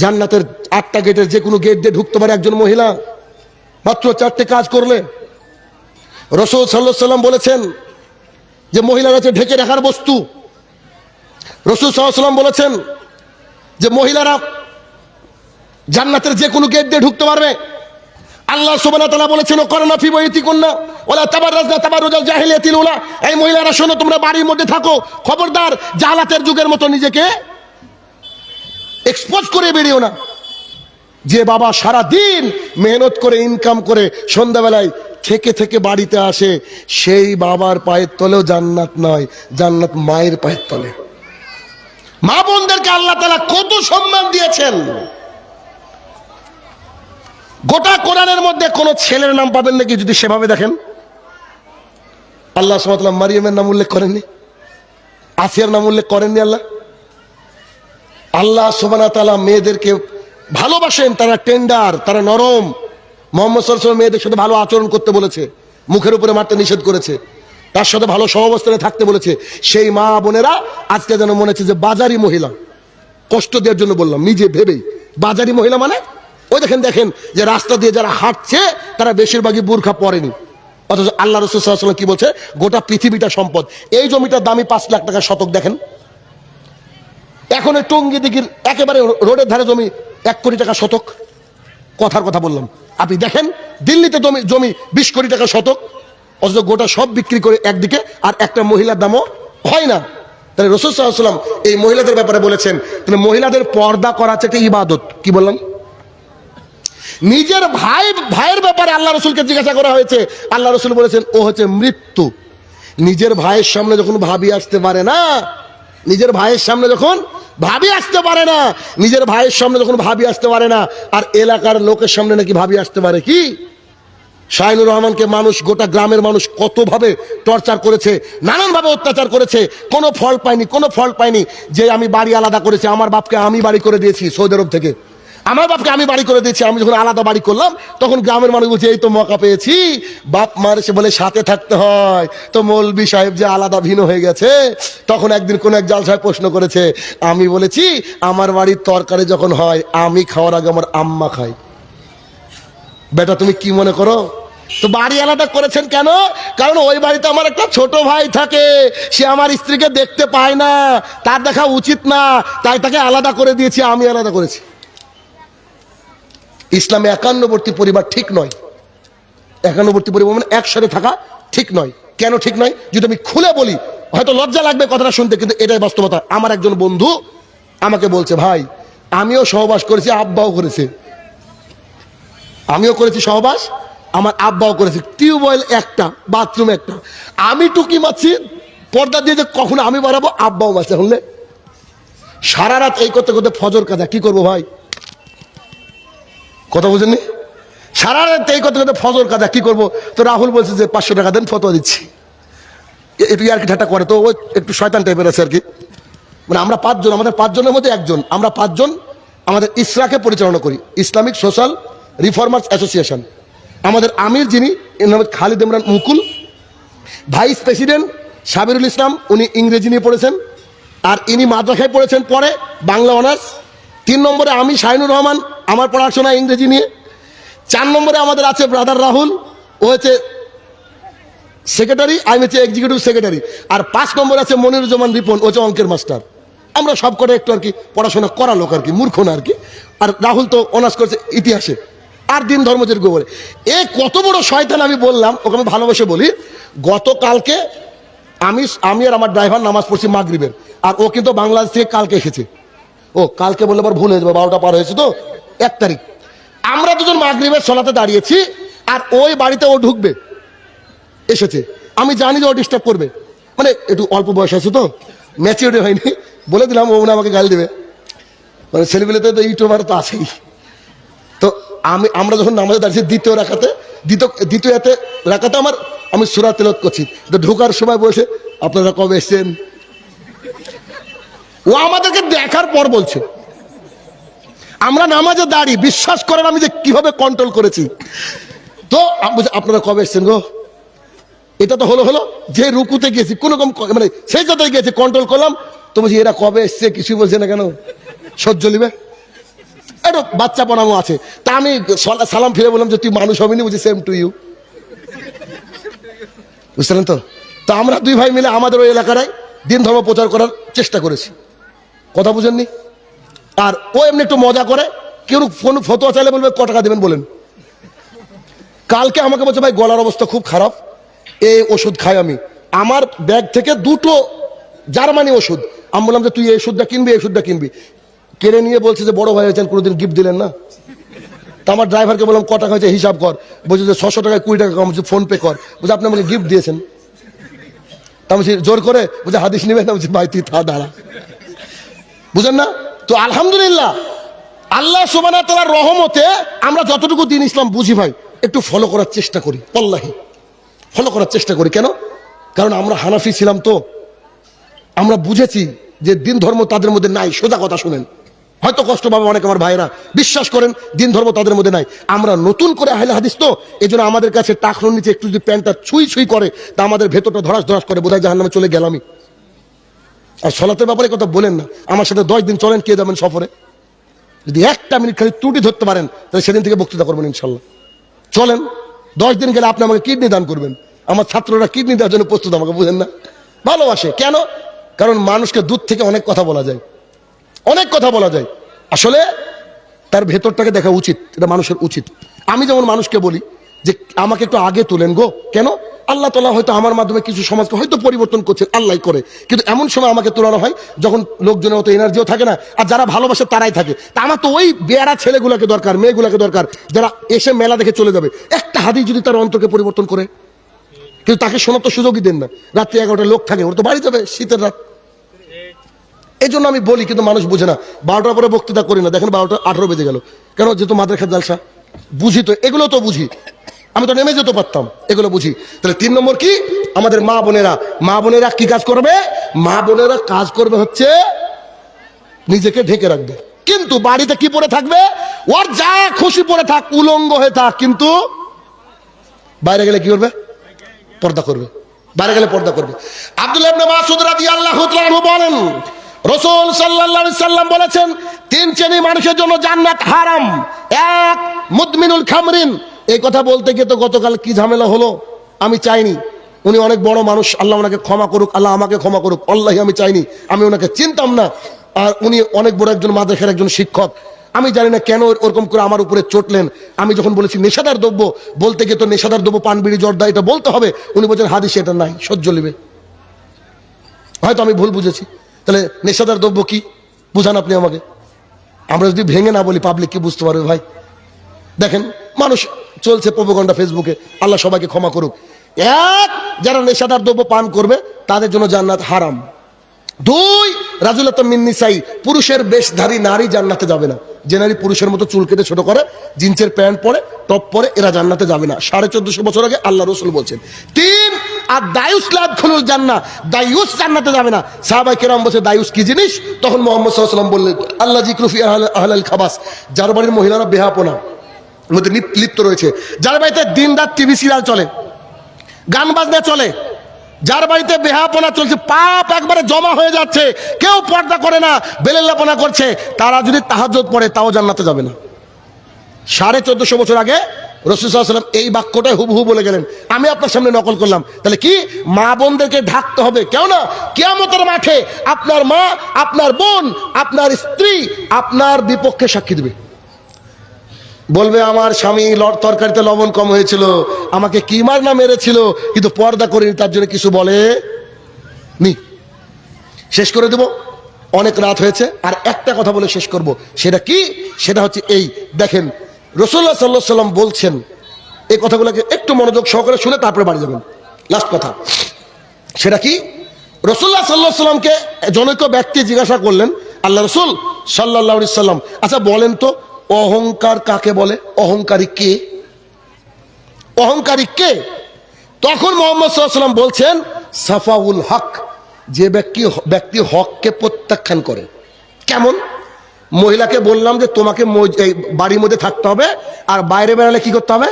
জান্নাতের 8টা গেটের যে কোনো গেট দিয়ে ঢুকতে পারে একজন মহিলা, মাত্র 4টে কাজ করলে। রাসূল সাল্লাল্লাহু আলাইহি সাল্লাম বলেছেন যে মহিলারা হচ্ছে ঢেকে রাখার বস্তু। রাসূল সাল্লাল্লাহু আলাইহি সাল্লাম বলেছেন যে মহিলারা জান্নাতের যে কোনো গেট দিয়ে ঢুকতে পারবে। আল্লাহ সুবহানাহু ওয়া তাআলা বলেছেন করনা ফি বাইতিকুন্না ওয়ালা তাবাররাজনা তাবাররুজাল জাহিলিয়াতিল উলা, এই মহিলারা শোনো তোমরা বাড়ির মধ্যে থাকো, খবরদার জাহালাতের যুগের মতো নিজেকে এক্সপোজ করে বেরিও না। যে বাবা সারা দিন মেহনত করে ইনকাম করে সন্ধ্যাবেলায় থেকে বাড়িতে আসে, সেই বাবার পায়ের তলেও জান্নাত নয়, জান্নাত মায়ের পায়ের তলে। মা বোনদেরকে আল্লাহ তাআলা কত সম্মান দিয়েছেন। গোটা কোরআনের মধ্যে কোন ছেলের নাম পাবেন নাকি যদি সেভাবে দেখেন? আল্লাহ সুবহানাহু ওয়া তাআলা মারিয়ামের নাম উল্লেখ করেননি, আসিয়ার নাম উল্লেখ করেননি। আল্লাহ সুবহানাহু ওয়া তাআলা মেয়েদেরকে ভালোবাসেন, তারা টেন্ডার, তারা নরম। মুহাম্মদ সাল্লাল্লাহু আলাইহি ওয়াসাল্লাম মেয়েদের সাথে ভালো আচরণ করতে বলেছে, মুখের উপরে মারতে নিষেধ করেছে, তার সাথে ভালো সহাবস্থানে থাকতে বলেছে। সেই মা বোনেরা আজকে যেন মনে হচ্ছে যে বাজারি মহিলা। কষ্ট দেওয়ার জন্য বললাম, নিজে ভেবেই। বাজারি মহিলা মানে ওই দেখেন যে রাস্তা দিয়ে যারা হাঁটছে তারা বেশিরভাগই বুরখা পরেনি, অথচ আল্লাহ রাসূল সাল্লাল্লাহু আলাইহি ওয়াসাল্লাম কি বলছে? গোটা পৃথিবীটা সম্পদ। এই জমিটার দামই 5 লাখ টাকা শতক। দেখেন এখন এই টঙ্গী দিঘির একেবারে রোডের ধারে জমি 1 কোটি টাকা শতক। কথার কথা বললাম। আপনি দেখেন দিল্লিতে জমি 20 কোটি টাকা শতক, অথচ গোটা সব বিক্রি করে একদিকে, আর একটা মহিলার দামও হয় না। তাহলে রাসূল সাল্লাল্লাহু আলাইহি ওয়াসাল্লাম এই মহিলাদের ব্যাপারে বলেছেন, তাহলে মহিলাদের পর্দা করা হচ্ছে একটা ইবাদত। কি বললাম? নিজের ভাইয়ের ব্যাপারে আল্লাহ রসুলকে জিজ্ঞাসা করা হয়েছে, আল্লাহ রসুল বলেছেন ও হচ্ছে মৃত্যু। নিজের ভাইয়ের সামনে যখন ভাবি আসতে পারে না, নিজের ভাইয়ের সামনে যখন ভাবি আসতে পারে না, নিজের ভাইয়ের সামনে যখন ভাবি আসতে পারে না, আর এলাকার লোকের সামনে নাকি ভাবি আসতে পারে। কি শাহিনুর রহমানকে মানুষ, গোটা গ্রামের মানুষ কতভাবে টর্চার করেছে, নানানভাবে অত্যাচার করেছে, কোনো ফল পায়নি, কোনো ফল পায়নি। যে আমি বাড়ি আলাদা করেছি, আমার বাপকে আমি বাড়ি করে দিয়েছি সৌদি আরব থেকে, আমার বাপকে আমি বাড়ি করে দিয়েছি। আমি যখন আলাদা বাড়ি করলাম তখন গ্রামের মানুষ বলছে এই তো মৌকা পেয়েছি। বাপ মার সে বলে সাথে থাকতে হয়, তো মৌলবি সাহেব যে আলাদা ভিন্ন হয়ে গেছে। তখন একদিন কোন এক জাল সাহেব প্রশ্ন করেছে, আমি বলেছি আমার বাড়ির তরকারি যখন হয় আমি খাওয়ার আগে আমার আম্মা খায়। বেটা তুমি কি মনে করো? তো বাড়ি আলাদা করেছেন কেন? কারণ ওই বাড়িতে আমার একটা ছোট ভাই থাকে, সে আমার স্ত্রীকে দেখতে পায় না, তার দেখা উচিত না, তাই তাকে আলাদা করে দিয়েছি, আমি আলাদা করেছি। ইসলামে একান্নবর্তী পরিবার ঠিক নয়। একান্নবর্তী পরিবার মানে একসাথে থাকা ঠিক নয়। কেন ঠিক নয় যদি আমি খুলে বলি, হয়তো লজ্জা লাগবে কথাটা শুনতে, কিন্তু এটাই বাস্তবতা। আমার একজন বন্ধু আমাকে বলছে, ভাই আমিও সহবাস করেছি, আব্বাও করেছে, আমিও করেছি সহবাস, আমার আব্বাও করেছে, টিউবওয়েল একটা, বাথরুম একটা, আমি টুকি মারছি পর্দা দিয়ে, যে কখনো আমি বাড়াবো আব্বাও মারছে। হলে সারা রাত এই করতে করতে ফজর কাজা, কি করবো ভাই? কথা বুঝেননি? সারা রাত এই করতে করতে ফজর কাজা, কি করবো? তো রাহুল বলছে যে 500 টাকা দেন, ফতোয়া দিচ্ছি। একটু আর কি ঠাট্টা করে, তো ও একটু শয়তান টাইপের আছে আর কি। মানে আমরা 5 জন, আমাদের 5 জনের মধ্যে একজন, আমরা 5 জন আমাদের ইসরাকে পরিচালনা করি, ইসলামিক সোশ্যাল রিফর্মার্স অ্যাসোসিয়েশন। আমাদের আমির যিনি, এর নাম খালিদ ইমরান মুকুল। ভাইস প্রেসিডেন্ট সাবিরুল ইসলাম, উনি ইংরেজি নিয়ে পড়েছেন, আর ইনি মাদ্রাসায় পড়েছেন পরে বাংলা অনার্স। 3 নম্বরে আমি শাহিনুর রহমান, আমার পড়াশোনা ইংরেজি নিয়ে। 4 নম্বরে আমাদের আছে ব্রাদার রাহুল, ও হচ্ছে সেক্রেটারি, আমি হচ্ছে এক্সিকিউটিভ সেক্রেটারি। আর 5 নম্বরে আছে মনিরুজ্জামান রিপন, ও হচ্ছে অঙ্কের মাস্টার। আমরা সব করে একটু আর কি পড়াশোনা করা লোক আর কি, মূর্খ না আর কি। আর রাহুল তো অনার্স করছে ইতিহাসে, আর দিন ধর্মচের গোবরে। এ কত বড় শয়তান আমি বললাম, ওকে আমি ভালোবেসে বলি। গতকালকে আমি আর আমার ড্রাইভার নামাজ পড়ছি মাগরিবের, আর ও কিন্তু বাংলাদেশ থেকে কালকে এসেছে। ও কালকে বললে আবার ভুল হয়ে যাবে, 12টা পার হয়েছে তো, 1 তারিখ। আমরা দুজন মাগরিবের সলাতে দাঁড়িয়েছি, আর ওই বাড়িতে ও ঢুকবে এসেছে। আমি জানি যে ও ডিস্টার্ব করবে, মানে একটু অল্প বয়স আছে তো, ম্যাচিউরিটি হয়নি, বলে দিলাম ও না আমাকে গালি দেবে। মানে ছেলেগুলোতে তো ইউটিউবার তো আছেই। তো আমরা যখন নামাজে দাঁড়িয়েছি দ্বিতীয় রাকাতে আমি সূরা তেলাওয়াত করছি, তো ঢোকার সময় বলছে আপনারা কবে এসেছেন? ও আমাদেরকে দেখার পর বলছে, আমরা নামাজে দাঁড়ি, বিশ্বাস করেন আমি যে কিভাবে কন্ট্রোল করেছি। তো আপনারা কবে এসেছেন গো? এটা তো হলো যে রুকুতে গেছি, কোন রকম মানে সেই জায়গায় গেছি, কন্ট্রোল করলাম। তো বলছি এরা কবে এসছে, কিছু বলছে না কেন? সহ্য নিবে, একটু বাচ্চা পনামো আছে। তা আমি সালাম ফিরে বললাম যে তুই মানুষ হবিনি, বুঝি সেম টু ইউ। বুঝলেন তো? তা আমরা 2 ভাই মিলে আমাদের ওই এলাকায় দিন ধর্ম প্রচার করার চেষ্টা করেছি। কথা বুঝেননি? আর ও এমনি একটু মজা করে, কেউ কোন ফতোয়া চাইলে বলবে ক টাকা দেবেন বলেন। কালকে আমাকে বলছে ভাই গলার অবস্থা খুব খারাপ, এই ওষুধ খাই আমি। আমার ব্যাগ থেকে 2টো জার্মানি ওষুধ, আমি বললাম যে তুই এই ওষুধটা কিনবি, এই ওষুধটা কিনবি। কিনে নিয়ে বলছে যে বড় ভাই হয়েছেন, কোনোদিন গিফট দিলেন না। তা আমার ড্রাইভারকে বললাম ক টাকা হয়েছে হিসাব কর, বলছে যে 600 টাকায় 20 টাকা কম, ফোন পে কর। বলছে আপনি আমাকে গিফট দিয়েছেন। তা বলছি জোর করে, বলছে হাদিস নিবেন না। বলছি ভাই তুই দাঁড়া, বুঝেন না তো? আলহামদুলিল্লাহ, আল্লাহ সুবহানাহু ওয়া তাআলার রহমতে আমরা যতটুকু দিন ইসলাম বুঝি ভাই, একটু ফলো করার চেষ্টা করি, আল্লাহি ফলো করার চেষ্টা করি। কেন? কারণ আমরা হানাফি ছিলাম, তো আমরা বুঝেছি যে দিন ধর্ম তাদের মধ্যে নাই। সোজা কথা শুনেন, হয়তো কষ্ট পাবে অনেক আমার ভাইরা, বিশ্বাস করেন দিন ধর্ম তাদের মধ্যে নাই। আমরা নতুন করে আহলে হাদিস, তো এই জন্য আমাদের কাছে টাকনোর নিচে একটু যদি প্যান্টটা ছুঁই করে, তা আমাদের ভেতরটা ধরাস করে, বোধহয় জাহান্নামে চলে গেলামই। আর সলাতের ব্যাপারে কথা বলেন না, আমার সাথে 10 দিন চলেন, কে যাবেন সফরে? যদি 1টা মিনিট খালি ত্রুটি ধরতে পারেন, তাহলে সেদিন থেকে বক্তৃতা করবেন ইনশাল্লাহ। চলেন, 10 দিন গেলে আপনি আমাকে কিডনি দান করবেন। আমার ছাত্ররা কিডনি দেওয়ার জন্য প্রস্তুত, আমাকে বুঝেন না? ভালোবাসে কেন? কারণ মানুষকে দূর থেকে অনেক কথা বলা যায়, অনেক কথা বলা যায়। আসলে তার ভেতরটাকে দেখা উচিত, এটা মানুষের উচিত। আমি যেমন মানুষকে বলি যে আমাকে একটু আগে তুলেন গো। কেন? আল্লাহ তাআলা হয়তো আমার মাধ্যমে কিছু সমাজকে হয়তো পরিবর্তন করছেন, আল্লাহ করে। কিন্তু এমন সময় আমাকে তোলানো হয় যখন লোকজনের অত এনার্জিও থাকে না, আর যারা ভালোবাসে তারাই থাকে। তা আমার তো ওই বেয়ারা ছেলেগুলোকে দরকার, মেয়েগুলোকে দরকার, যারা এসে মেলা দেখে চলে যাবে। একটা হাদিস যদি তার অন্তরকে পরিবর্তন করে, কিন্তু তাকে শোনার তো সুযোগই দেন না। রাত্রি 11টা লোক থাকে, ওর তো বাড়ি যাবে, শীতের রাত। এই জন্য আমি বলি, কিন্তু মানুষ বুঝে না। 12টার পরে বক্তৃতা করি না, দেখেন 12:18 বেজে গেল। কেন? যেহেতু মাদ্রাসা জালসা বুঝি, তো এগুলো তো বুঝি, আমি তো নেমে যেতে পারতাম, এগুলো বুঝি। তাহলে 3 নম্বর কি? আমাদের মা বোনেরা কি কাজ করবে? মা বোনেরা কাজ করবে হচ্ছে নিজেকে ঢেকে রাখবে। কিন্তু বাড়িতে কি পরে থাকবে? ওর যা খুশি পরে থাক, উলঙ্গ হয়ে থাক, কিন্তু বাইরে গেলে কি করবে? পর্দা করবে। বাইরে গেলে পর্দা করবে। আব্দুল্লাহ ইবনে মাসউদ রাদিয়াল্লাহু তাআলা আনহু বলেন, রাসূল সাল্লাল্লাহু আলাইহি সাল্লাম বলেছেন, 3 শ্রেণীর মানুষের জন্য জান্নাত হারাম। 1, মুদমিনুল খামরিন। এই কথা বলতে গিয়ে তো গতকাল কি ঝামেলা হলো আমি চাইনি। উনি অনেক বড় মানুষ, আল্লাহ ওনাকে ক্ষমা করুক, আল্লাহ আমাকে ক্ষমা করুক। আল্লাহি আমি চাইনি, আমি ওনাকে চিনতাম না। আর উনি অনেক বড় একজন মাদ্রাসার একজন শিক্ষক। আমি জানি না কেন ওরকম করে আমার উপরে চটলেন। আমি যখন বলেছি নেশাদার দ্রব্য, বলতে গিয়ে তো নেশাদার দ্রব্য পান বিড়ি জর্দা এটা বলতে হবে। উনি বলছেন হাদিসে এটা নাই, সহ্য নেবে। হয়তো আমি ভুল বুঝেছি। তাহলে নেশাদার দ্রব্য কি বুঝান আপনি আমাকে। আমরা যদি ভেঙে না বলি, পাবলিক কি বুঝতে পারবে ভাই? দেখেন, মানুষ চলছে প্রোপাগান্ডা ফেসবুকে, আল্লাহ সবাইকে ক্ষমা করুক। 1, যারা নেশাদার দ্রব্য পান করবে তাদের জন্য জান্নাত হারাম। 2, রাজুলাতুম মিন নিসাই, পুরুষের বেশধারী নারী জান্নাতে যাবে না। যে নারী পুরুষের মতো চুল কেটে ছোট করে, জিন্সের প্যান্ট পরে, টপ পরে, এরা জান্নাতে যাবে না। 1450 বছর আগে আল্লাহ রাসূল বলছেন। 3, আর দায়ুস লা ইয়াদখুলুল জান্নাহ, দায়ুস জান্নাতে যাবে না। সাহাবায়ে কেরাম বলছে দায়ুস কি জিনিস? তখন মুহাম্মদ সাল্লাল্লাহু আলাইহি ওয়াসাল্লাম বললেন, আল্লাহ যিকরু ফি আহলিল খাবাস, যার বাড়ির মহিলারা বেহাপনা মধ্যে লিপ্ত রয়েছে, যার বাড়িতে দিন রাত টিভি সিরিয়াল চলে, গান বাজনা চলে, যার বাড়িতে বেহাপনা চলছে, পাপ একবারে জমা হয়ে যাচ্ছে, কেউ পর্দা করে না, বেলেল্লাপনা করছে, তারা যদি তাহাজ্জুদ পড়ে তাও জান্নাতে যাবে না। 1450 বছর আগে রাসূল সাল্লাল্লাহু আলাইহি ওয়াসাল্লাম এই বাক্যটাই হুবহু বলে গেলেন। আমি আপনার সামনে নকল করলাম। তাহলে কি? মা বোনদেরকে ঢাকতে হবে। কেউ না, কিয়ামতের মাঠে আপনার মা, আপনার বোন, আপনার স্ত্রী আপনার বিপক্ষে সাক্ষী দেবে। বলবে আমার স্বামী তরকারিতে লবণ কম হয়েছিল, আমাকে কি মার না মেরেছিল, কিন্তু পর্দা করিনি, তার জন্য কিছু বলে নি। শেষ করে দেব, অনেক রাত হয়েছে। আর একটা কথা বলে শেষ করব। সেটা কি? সেটা হচ্ছে এই দেখেন, রাসূলুল্লাহ সাল্লাল্লাহু আলাইহি ওয়াসাল্লাম বলছেন, এই কথাগুলোকে একটু মনোযোগ সহকারে শুনে তারপরে বাড়ি যাবেন। লাস্ট কথা সেটা কি? রাসূলুল্লাহ সাল্লাল্লাহু আলাইহি ওয়াসাল্লামকে জনৈক ব্যক্তি জিজ্ঞাসা করলেন, আল্লাহ রাসূল সাল্লাল্লাহু আলাইহি ওয়াসাল্লাম, আচ্ছা বলেন তো অহংকার কাকে বলে? অহংকারী কে? অহংকারী কে? তখন মুহাম্মদ সাল্লাল্লাহু আলাইহি ওয়াসাল্লাম বলছেন, সাফাউল হক, যে ব্যক্তি হককে প্রত্যাখ্যান করে। কেমন? মহিলাকে বললাম যে তোমাকে বাড়ির মধ্যে থাকতে হবে, আর বাইরে বেরোলে কি করতে হবে?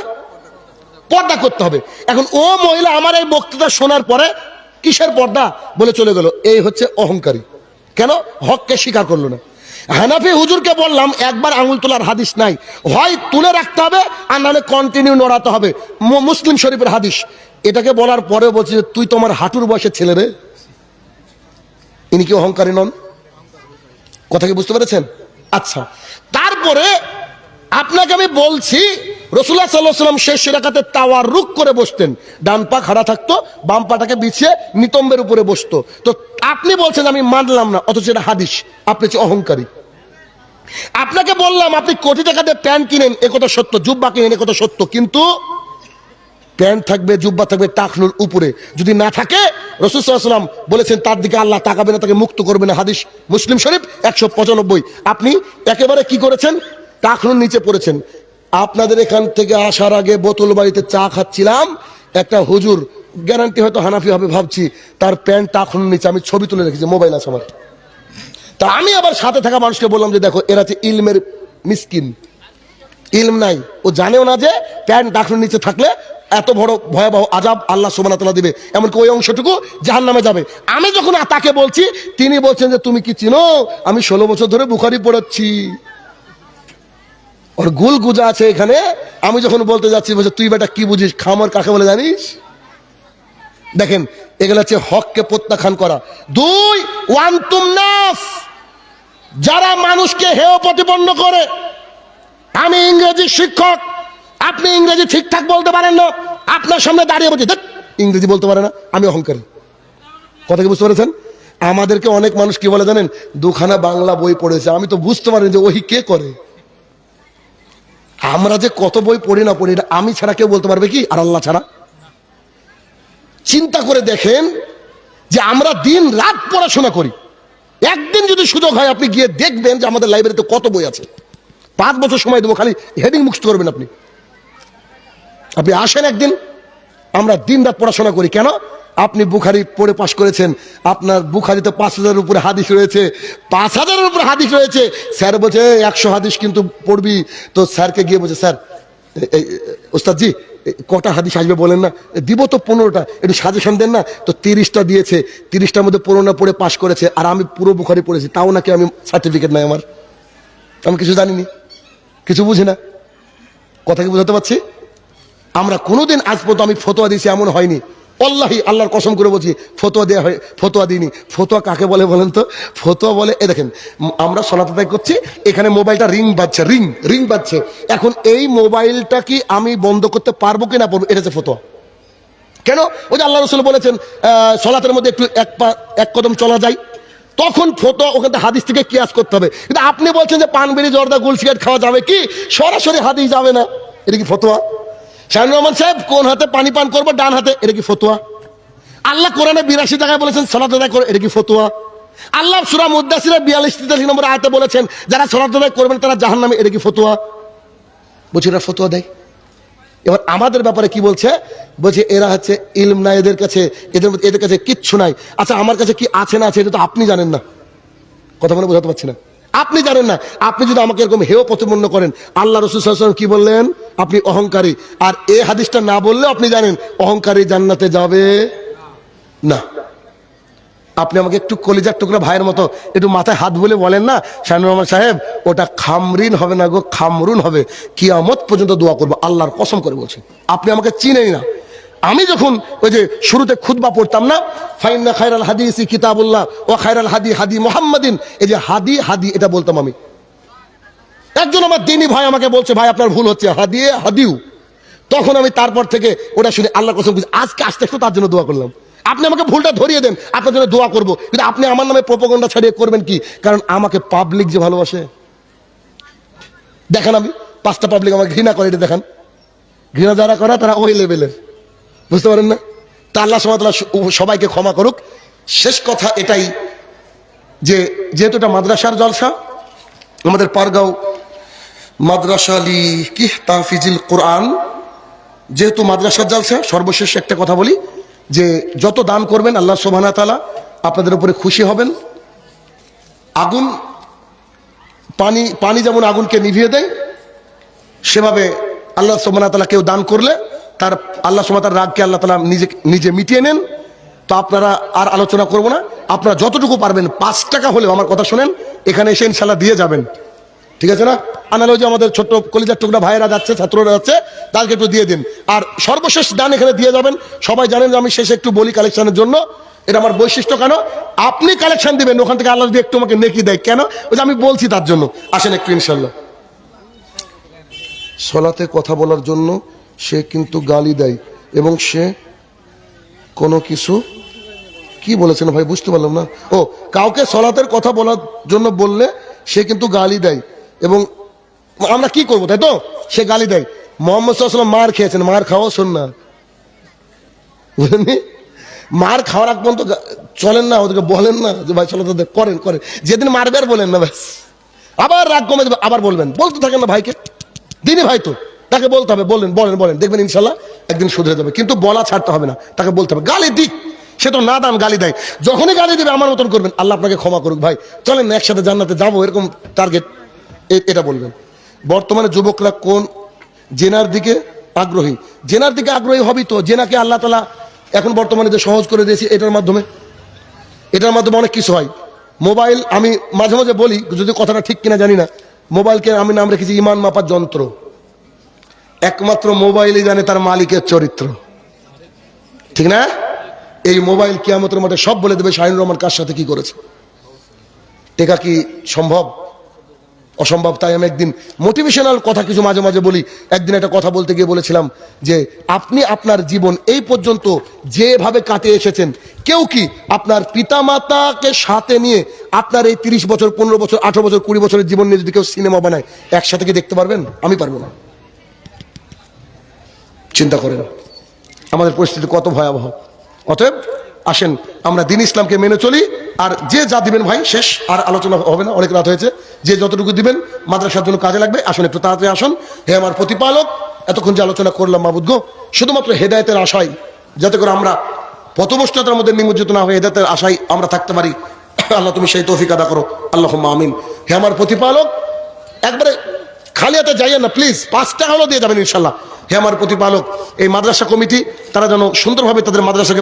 পর্দা করতে হবে। এখন ও মহিলা আমার এই বক্তৃতা শোনার পরে কিসের পর্দা বলে চলে গেল, এই হচ্ছে অহংকারী। কেন? হককে স্বীকার করলো না। হানাফি হুজুরকে বললাম একবার আঙুল তোলার হাদিস নাই, হয় তুলে রাখতে হবে আর নাহলে কন্টিনিউ নড়াতে হবে, মুসলিম শরীফের হাদিস। এটাকে বলার পরে বলছে তুই তোমার হাঁটুর বয়সের ছেলে রে। ইনি কি অহংকারী নন? কথা কি বুঝতে পেরেছেন? আচ্ছা, তারপরে আপনাকে আমি বলছি, রাসূলুল্লাহ সাল্লাল্লাহু আলাইহি ওয়াসাল্লাম শেষ রাকাতে তাওয়াররুক করে বসতেন, ডান পা খাড়া থাকতো, বাম পাটাকে বিছিয়ে নিতম্বের উপরে বসতো। তো আপনি বলছেন আমি মানলাম না, অথচ এটা হাদিস, আপনি হচ্ছে অহংকারী। আপনাকে বললাম আপনি কোটি টাকা দিয়ে প্যান্ট কিনেন, একথা সত্য, জুব্বা কিনেন, একথা সত্য, কিন্তু প্যান্ট থাকবে, জুব্বা থাকবে টাকনুর উপরে। যদি না থাকে, রাসূল সাল্লাল্লাহু আলাইহি ওয়াসাল্লাম বলেছেন তার দিকে আল্লাহ তাকাবে না, তাকে মুক্ত করবে না। হাদিস মুসলিম শরীফ 195। আপনি একেবারে কি করেছেন? টাকনুর নিচে পড়েছেন। আপনাদের এখান থেকে আসার আগে বোতল বাড়িতে চা খাচ্ছিলাম, একটা হুজুর, গ্যারান্টি হয়তো হানাফি হবে ভাবছি, তার প্যান্ট টাকনুর নিচে, আমি ছবি তুলে রেখেছি, মোবাইল আছে আমার। তা আমি আবার সাথে থাকা মানুষকে বললাম যে দেখো এরা হচ্ছে ইলমের মিসকিন, ইলম নাই, ও জানেও না যে প্যান্ট টাকনুর নিচে থাকলে এত বড় ভয়াবহ আযাব আল্লাহ সুবহানাহু ওয়া তাআলা দিবে, এমনকি ওই অংশটুকু জাহান্নামে যাবে। আমি যখন তাকে বলছি, তিনি বলছেন যে তুমি কি চিনো, আমি 16 বছর ধরে বুখারী পড়াচ্ছি। ওর গুল গুজা আছে এখানে। আমি যখন বলতে যাচ্ছি বলছে তুই বেটা কি বুঝিস, খামর কাকে বলে জানিস? দেখেন, এগুলো হচ্ছে হককে প্রত্যাখ্যান করা। 2, ওয়ান্তুম নাস, যারা মানুষকে হেয় প্রতিপন্ন করে। আমি ইংরেজি শিক্ষক, আপনি ইংরেজি ঠিকঠাক বলতে পারেন না, আপনার সামনে দাঁড়িয়ে বলছে ইংরেজি বলতে পারে না, আমি অহংকারী। কথা কি বুঝতে পেরেছেন? আমাদেরকে অনেক মানুষ কি বলে জানেন, দুখানা বাংলা বই পড়েছে। আমি তো বুঝতে পারি যে ওহি কে করে। আমরা যে কত বই পড়ি না পড়ি, এটা আমি ছাড়া কেউ বলতে পারবে কি, আর আল্লাহ ছাড়া? চিন্তা করে দেখেন যে আমরা দিন রাত পড়াশোনা করি। একদিন যদি সুযোগ হয় আপনি গিয়ে দেখবেন যে আমাদের লাইব্রেরিতে কত বই আছে। 5 বছর সময় দেবো, খালি হেডিং মুখস্থ করবেন আপনি। আপনি আসেন একদিন, আমরা দিন রাত পড়াশোনা করি। কেন? আপনি বুখারী পড়ে পাশ করেছেন, আপনার বুখারীতে 5000-এর উপরে হাদিস রয়েছে, 5000-এর উপরে হাদিস রয়েছে। স্যার বলছে 100 হাদিস কিন্তু পড়বি। তো স্যারকে গিয়ে বলছে, স্যার ওস্তাদজি কটা হাদিস আসবে বলেন না। দিব তো 15টা, একটু সাজেশন দেন না। তো 30টা দিয়েছে, 30টার মধ্যে 15টা পড়ে পাশ করেছে, আর আমি পুরো বুখারী পড়েছি, তাও নাকি আমি সার্টিফিকেট নাই আমার। আমি কিছু জানিনি, কিছু বুঝি না। কথা কি বুঝাতে পারছি? আমরা কোনোদিন আজ পর্যন্ত আমি ফতোয়া দিয়েছি এমন হয়নি। আল্লাহি, আল্লাহর কসম করে বলছি, ফতোয়া দেওয়া হয়, ফতোয়া দিইনি। ফতোয়া কাকে বলে বলেন তো? ফতোয়া বলে, এ দেখেন আমরা সালাত আদায় করছি, এখানে মোবাইলটা রিং বাজছে, রিং বাজছে। এখন এই মোবাইলটা কি আমি বন্ধ করতে পারবো কি না পারবো, এটা হচ্ছে ফতোয়া। কেন? ওই যে আল্লাহ রাসূল বলেছেন সালাতের মধ্যে একটু এক কদম চলা যায়, তখন ফতোয়া ওখানে হাদিস থেকে কিয়াস করতে হবে। কিন্তু আপনি বলছেন যে পান বিড়ি জর্দা গুল সিগারেট খাওয়া যাবে কি, সরাসরি হাদিস যাবে না, এটা কি ফতোয়া? শাহিনুর রহমান সাহেব কোন হাতে পানি পান করবো, ডান হাতে, এটা কি ফতোয়া? আল্লাহ কোরআনে 82 জায়গায় বলেছেন সালাত আদায় করে, এটা কি ফতোয়া? আল্লাহ সূরা মুদ্দাসিরের 42-43 নম্বর আয়াতে বলেছেন যারা সালাত আদায় করবেন তারা জাহান্নামে, এটা কি ফতোয়া? বলছে এরা ফতোয়া দেয়। এবার আমাদের ব্যাপারে কি বলছে? বলছে এরা হচ্ছে ইলম নাই এদের কাছে, এদের কাছে কিচ্ছু নাই। আচ্ছা আমার কাছে কি আছে না আছে এটা তো আপনি জানেন না। কথা মনে বোঝাতে পারছি না? আপনি জানেন না। আপনি যদি আমাকে এরকম হেয় প্রতিপন্ন করেন, আল্লাহ রাসূল সাল্লাল্লাহু আলাইহি ওয়াসাল্লাম কি বললেন? আপনি অহংকারী। আর এই হাদিসটা না বললেও আপনি জানেন অহংকারী জান্নাতে যাবে না। আপনি আমাকে একটু কলিজার টুকরা ভাইয়ের মতো একটু মাথায় হাত বলে বলেন না, শাহিনুর রহমান সাহেব ওটা খামরিন হবে না গো, খামরুন হবে। কিয়ামত পর্যন্ত দোয়া করবো, আল্লাহর কসম করে বলছি। আপনি আমাকে চিনেন না। আমি যখন ওই যে শুরুতে খুতবা পড়তাম না, ফাইন্না খায়রাল হাদিসি কিতাবুল্লাহ ওয়া খায়রাল হাদি হাদি মুহাম্মাদিন, এই যে হাদি হাদি এটা বলতাম আমি। একজন আমার দিনী ভাই আমাকে বলছে, ভাই আপনার ভুল হচ্ছে, হাদিয়ে হাদিউ। তখন আমি তারপর থেকে ওটা শুনে আল্লাহর কসম আজকে আসতে একটু তার জন্য দোয়া করলাম। আপনি আমাকে ভুলটা ধরিয়ে দেন, আপনার জন্য দোয়া করবো। কিন্তু আপনি আমার নামে প্রোপাগান্ডা ছড়িয়ে করবেন কি? কারণ আমাকে পাবলিক যে ভালোবাসে, দেখেন আমি 5টা পাবলিক আমাকে ঘৃণা করে, এটা দেখেন। ঘৃণা যারা করে তারা ওই লেভেলের, বুঝতে পারেন না? তা আল্লাহ সুবহানাহু ওয়া তাআলা সবাইকে ক্ষমা করুক। শেষ কথা এটাই যে যেহেতু এটা মাদ্রাসার জলসা, আমাদের পারগাঁও মাদ্রাসা লি কি তাহফিজুল কোরআন, যেহেতু মাদ্রাসার জলসা, সর্বশেষ একটা কথা বলি যে যত দান করবেন আল্লাহ সুবহানাহু ওয়া তাআলা আপনাদের উপরে খুশি হবেন। আগুন পানি যেমন আগুনকে নিভিয়ে দেয়, সেভাবে আল্লাহ সুবহানাহু ওয়া তাআলা কেউ দান করলে তার আল্লাহ সুবহানাহু ওয়া তাআলার রাগকে আল্লাহ তাআলা নিজে মিটিয়ে নেন। তো আপনারা আর আলোচনা করব না, আপনারা যতটুকু পারবেন 5 টাকা হলেও, আমার কথা শোনেন, এখানে এসে ইনশাআল্লাহ দিয়ে যাবেন, ঠিক আছে না? আনালো যে আমাদের ছোট্ট কলিজার টুকরা ভাইয়েরা যাচ্ছে, ছাত্ররা যাচ্ছে, তাদেরকে একটু দিয়ে দিন। আর সর্বশেষ দান এখানে দিয়ে যাবেন। সবাই জানেন যে আমি শেষে একটু বলি কালেকশনের জন্য, এটা আমার বৈশিষ্ট্য। কেন? আপনি কালেকশন দিবেন, ওখান থেকে আল্লাহ যদি একটু আমাকে নেকি দেয়, কেন? ওই যে আমি বলছি তার জন্য। আসেন একটু ইনশাআল্লাহ। সলাতে কথা বলার জন্য সে কিন্তু গালি দেয় এবং সে কোনো কিছু কি বলেছেন ভাই বুঝতে পারলাম না। ও, কাউকে সলাতের কথা বলার জন্য বললে সে কিন্তু গালি দেয় এবং আমরা কি করবো, তাই তো? সে গালি দেয়। মুহাম্মদ সাল্লাল্লাহু আলাইহি ওয়াসাল্লাম মার খেয়েছেন, মার খাওয়া শোন না, বুঝলেন? মার খাওয়ার আগ পর্যন্ত চলেন না, ওদেরকে বলেন না যে ভাই চলো করেন করেন, যেদিন মারবে আর বলেন না, ব্যাস আবার রাগ কমে যাবে, আবার বলবেন। বলতে থাকেন না ভাইকে, দিনই ভাই তো, তাকে বলতে হবে, বলেন, দেখবেন ইনশাল্লাহ একদিন শুধরে যাবে। কিন্তু বলা ছাড়তে হবে না, তাকে বলতে হবে। গালি দিক, সে তো না দান গালি দেয়, যখনই গালি দেবে আমার মতন করবেন, আল্লাহ আপনাকে ক্ষমা করুক, ভাই চলেন না একসাথে জান্নাতে যাবো, এরকম টার্গেট, এটা বলবেন। বর্তমানে যুবকরা কোন জেনার দিকে আগ্রহী? জেনার দিকে আগ্রহী হবি তো, জেনাকে আল্লাহ তাআলা এখন বর্তমানে যে সহজ করে দিয়েছি, এটার মাধ্যমে অনেক কিছু হয়। মোবাইল, আমি মাঝে মাঝে বলি, যদি কথাটা ঠিক কিনা জানি না, মোবাইলকে আমি নাম রেখেছি ইমান মাপার যন্ত্র। একমাত্র মোবাইলই জানে তার মালিকের চরিত্র, ঠিক না? এই মোবাইল কিয়ামতের মাঠে সব বলে দেবে শাহিনুর রহমান কার সাথে কি করেছে। এটা কি সম্ভব? অসম্ভব। তাই আমি একদিন মোটিভেশনাল কথা কিছু মাঝে মাঝে বলি। একদিন একটা কথা বলতে গিয়ে বলেছিলাম যে আপনি আপনার জীবন এই পর্যন্ত যেভাবে কাটিয়ে এসেছেন, কেউ কি আপনার পিতামাতাকে সাথে নিয়ে আপনার এই 30 বছর 15 বছর 18 বছর 20 বছরের জীবন নিয়ে যদি কেউ সিনেমা বানায় একসাথে কি দেখতে পারবেন? আমি পারবো না। চিন্তা করেন আমাদের পরিস্থিতি কত ভয়াবহ। অতএব আসেন আমরা দ্বীন ইসলামকে মেনে চলি। আর যে যা দিবেন ভাই, শেষ আর আলোচনা হবে না, অনেক রাত হয়েছে। যে যতটুকু দিবেন মাদ্রাসার জন্য কাজে লাগবে। আসুন একটু তাড়াতাড়ি আসুন। হে আমার প্রতিপালক, এতক্ষণ যে আলোচনা করলাম মাবুদ গো, শুধুমাত্র হেদায়েতের আশায়, যাতে করে আমরা পথভ্রষ্টতার মধ্যে নিমজ্জিত না হয়ে হেদায়েতের আশায় আমরা থাকতে পারি। আল্লাহ তুমি সেই তৌফিক আদা করো, আল্লাহুম্মা আমিন। হে আমার প্রতিপালক, একবারে খালি হাতে যাইয়েন না প্লিজ, 5 টাকা হলেও দিয়ে যাবেন ইনশাল্লাহ। হে আমার প্রতিপালক, এই মাদ্রাসা কমিটি তারা যেন সুন্দরভাবে তাদের মাদ্রাসাকে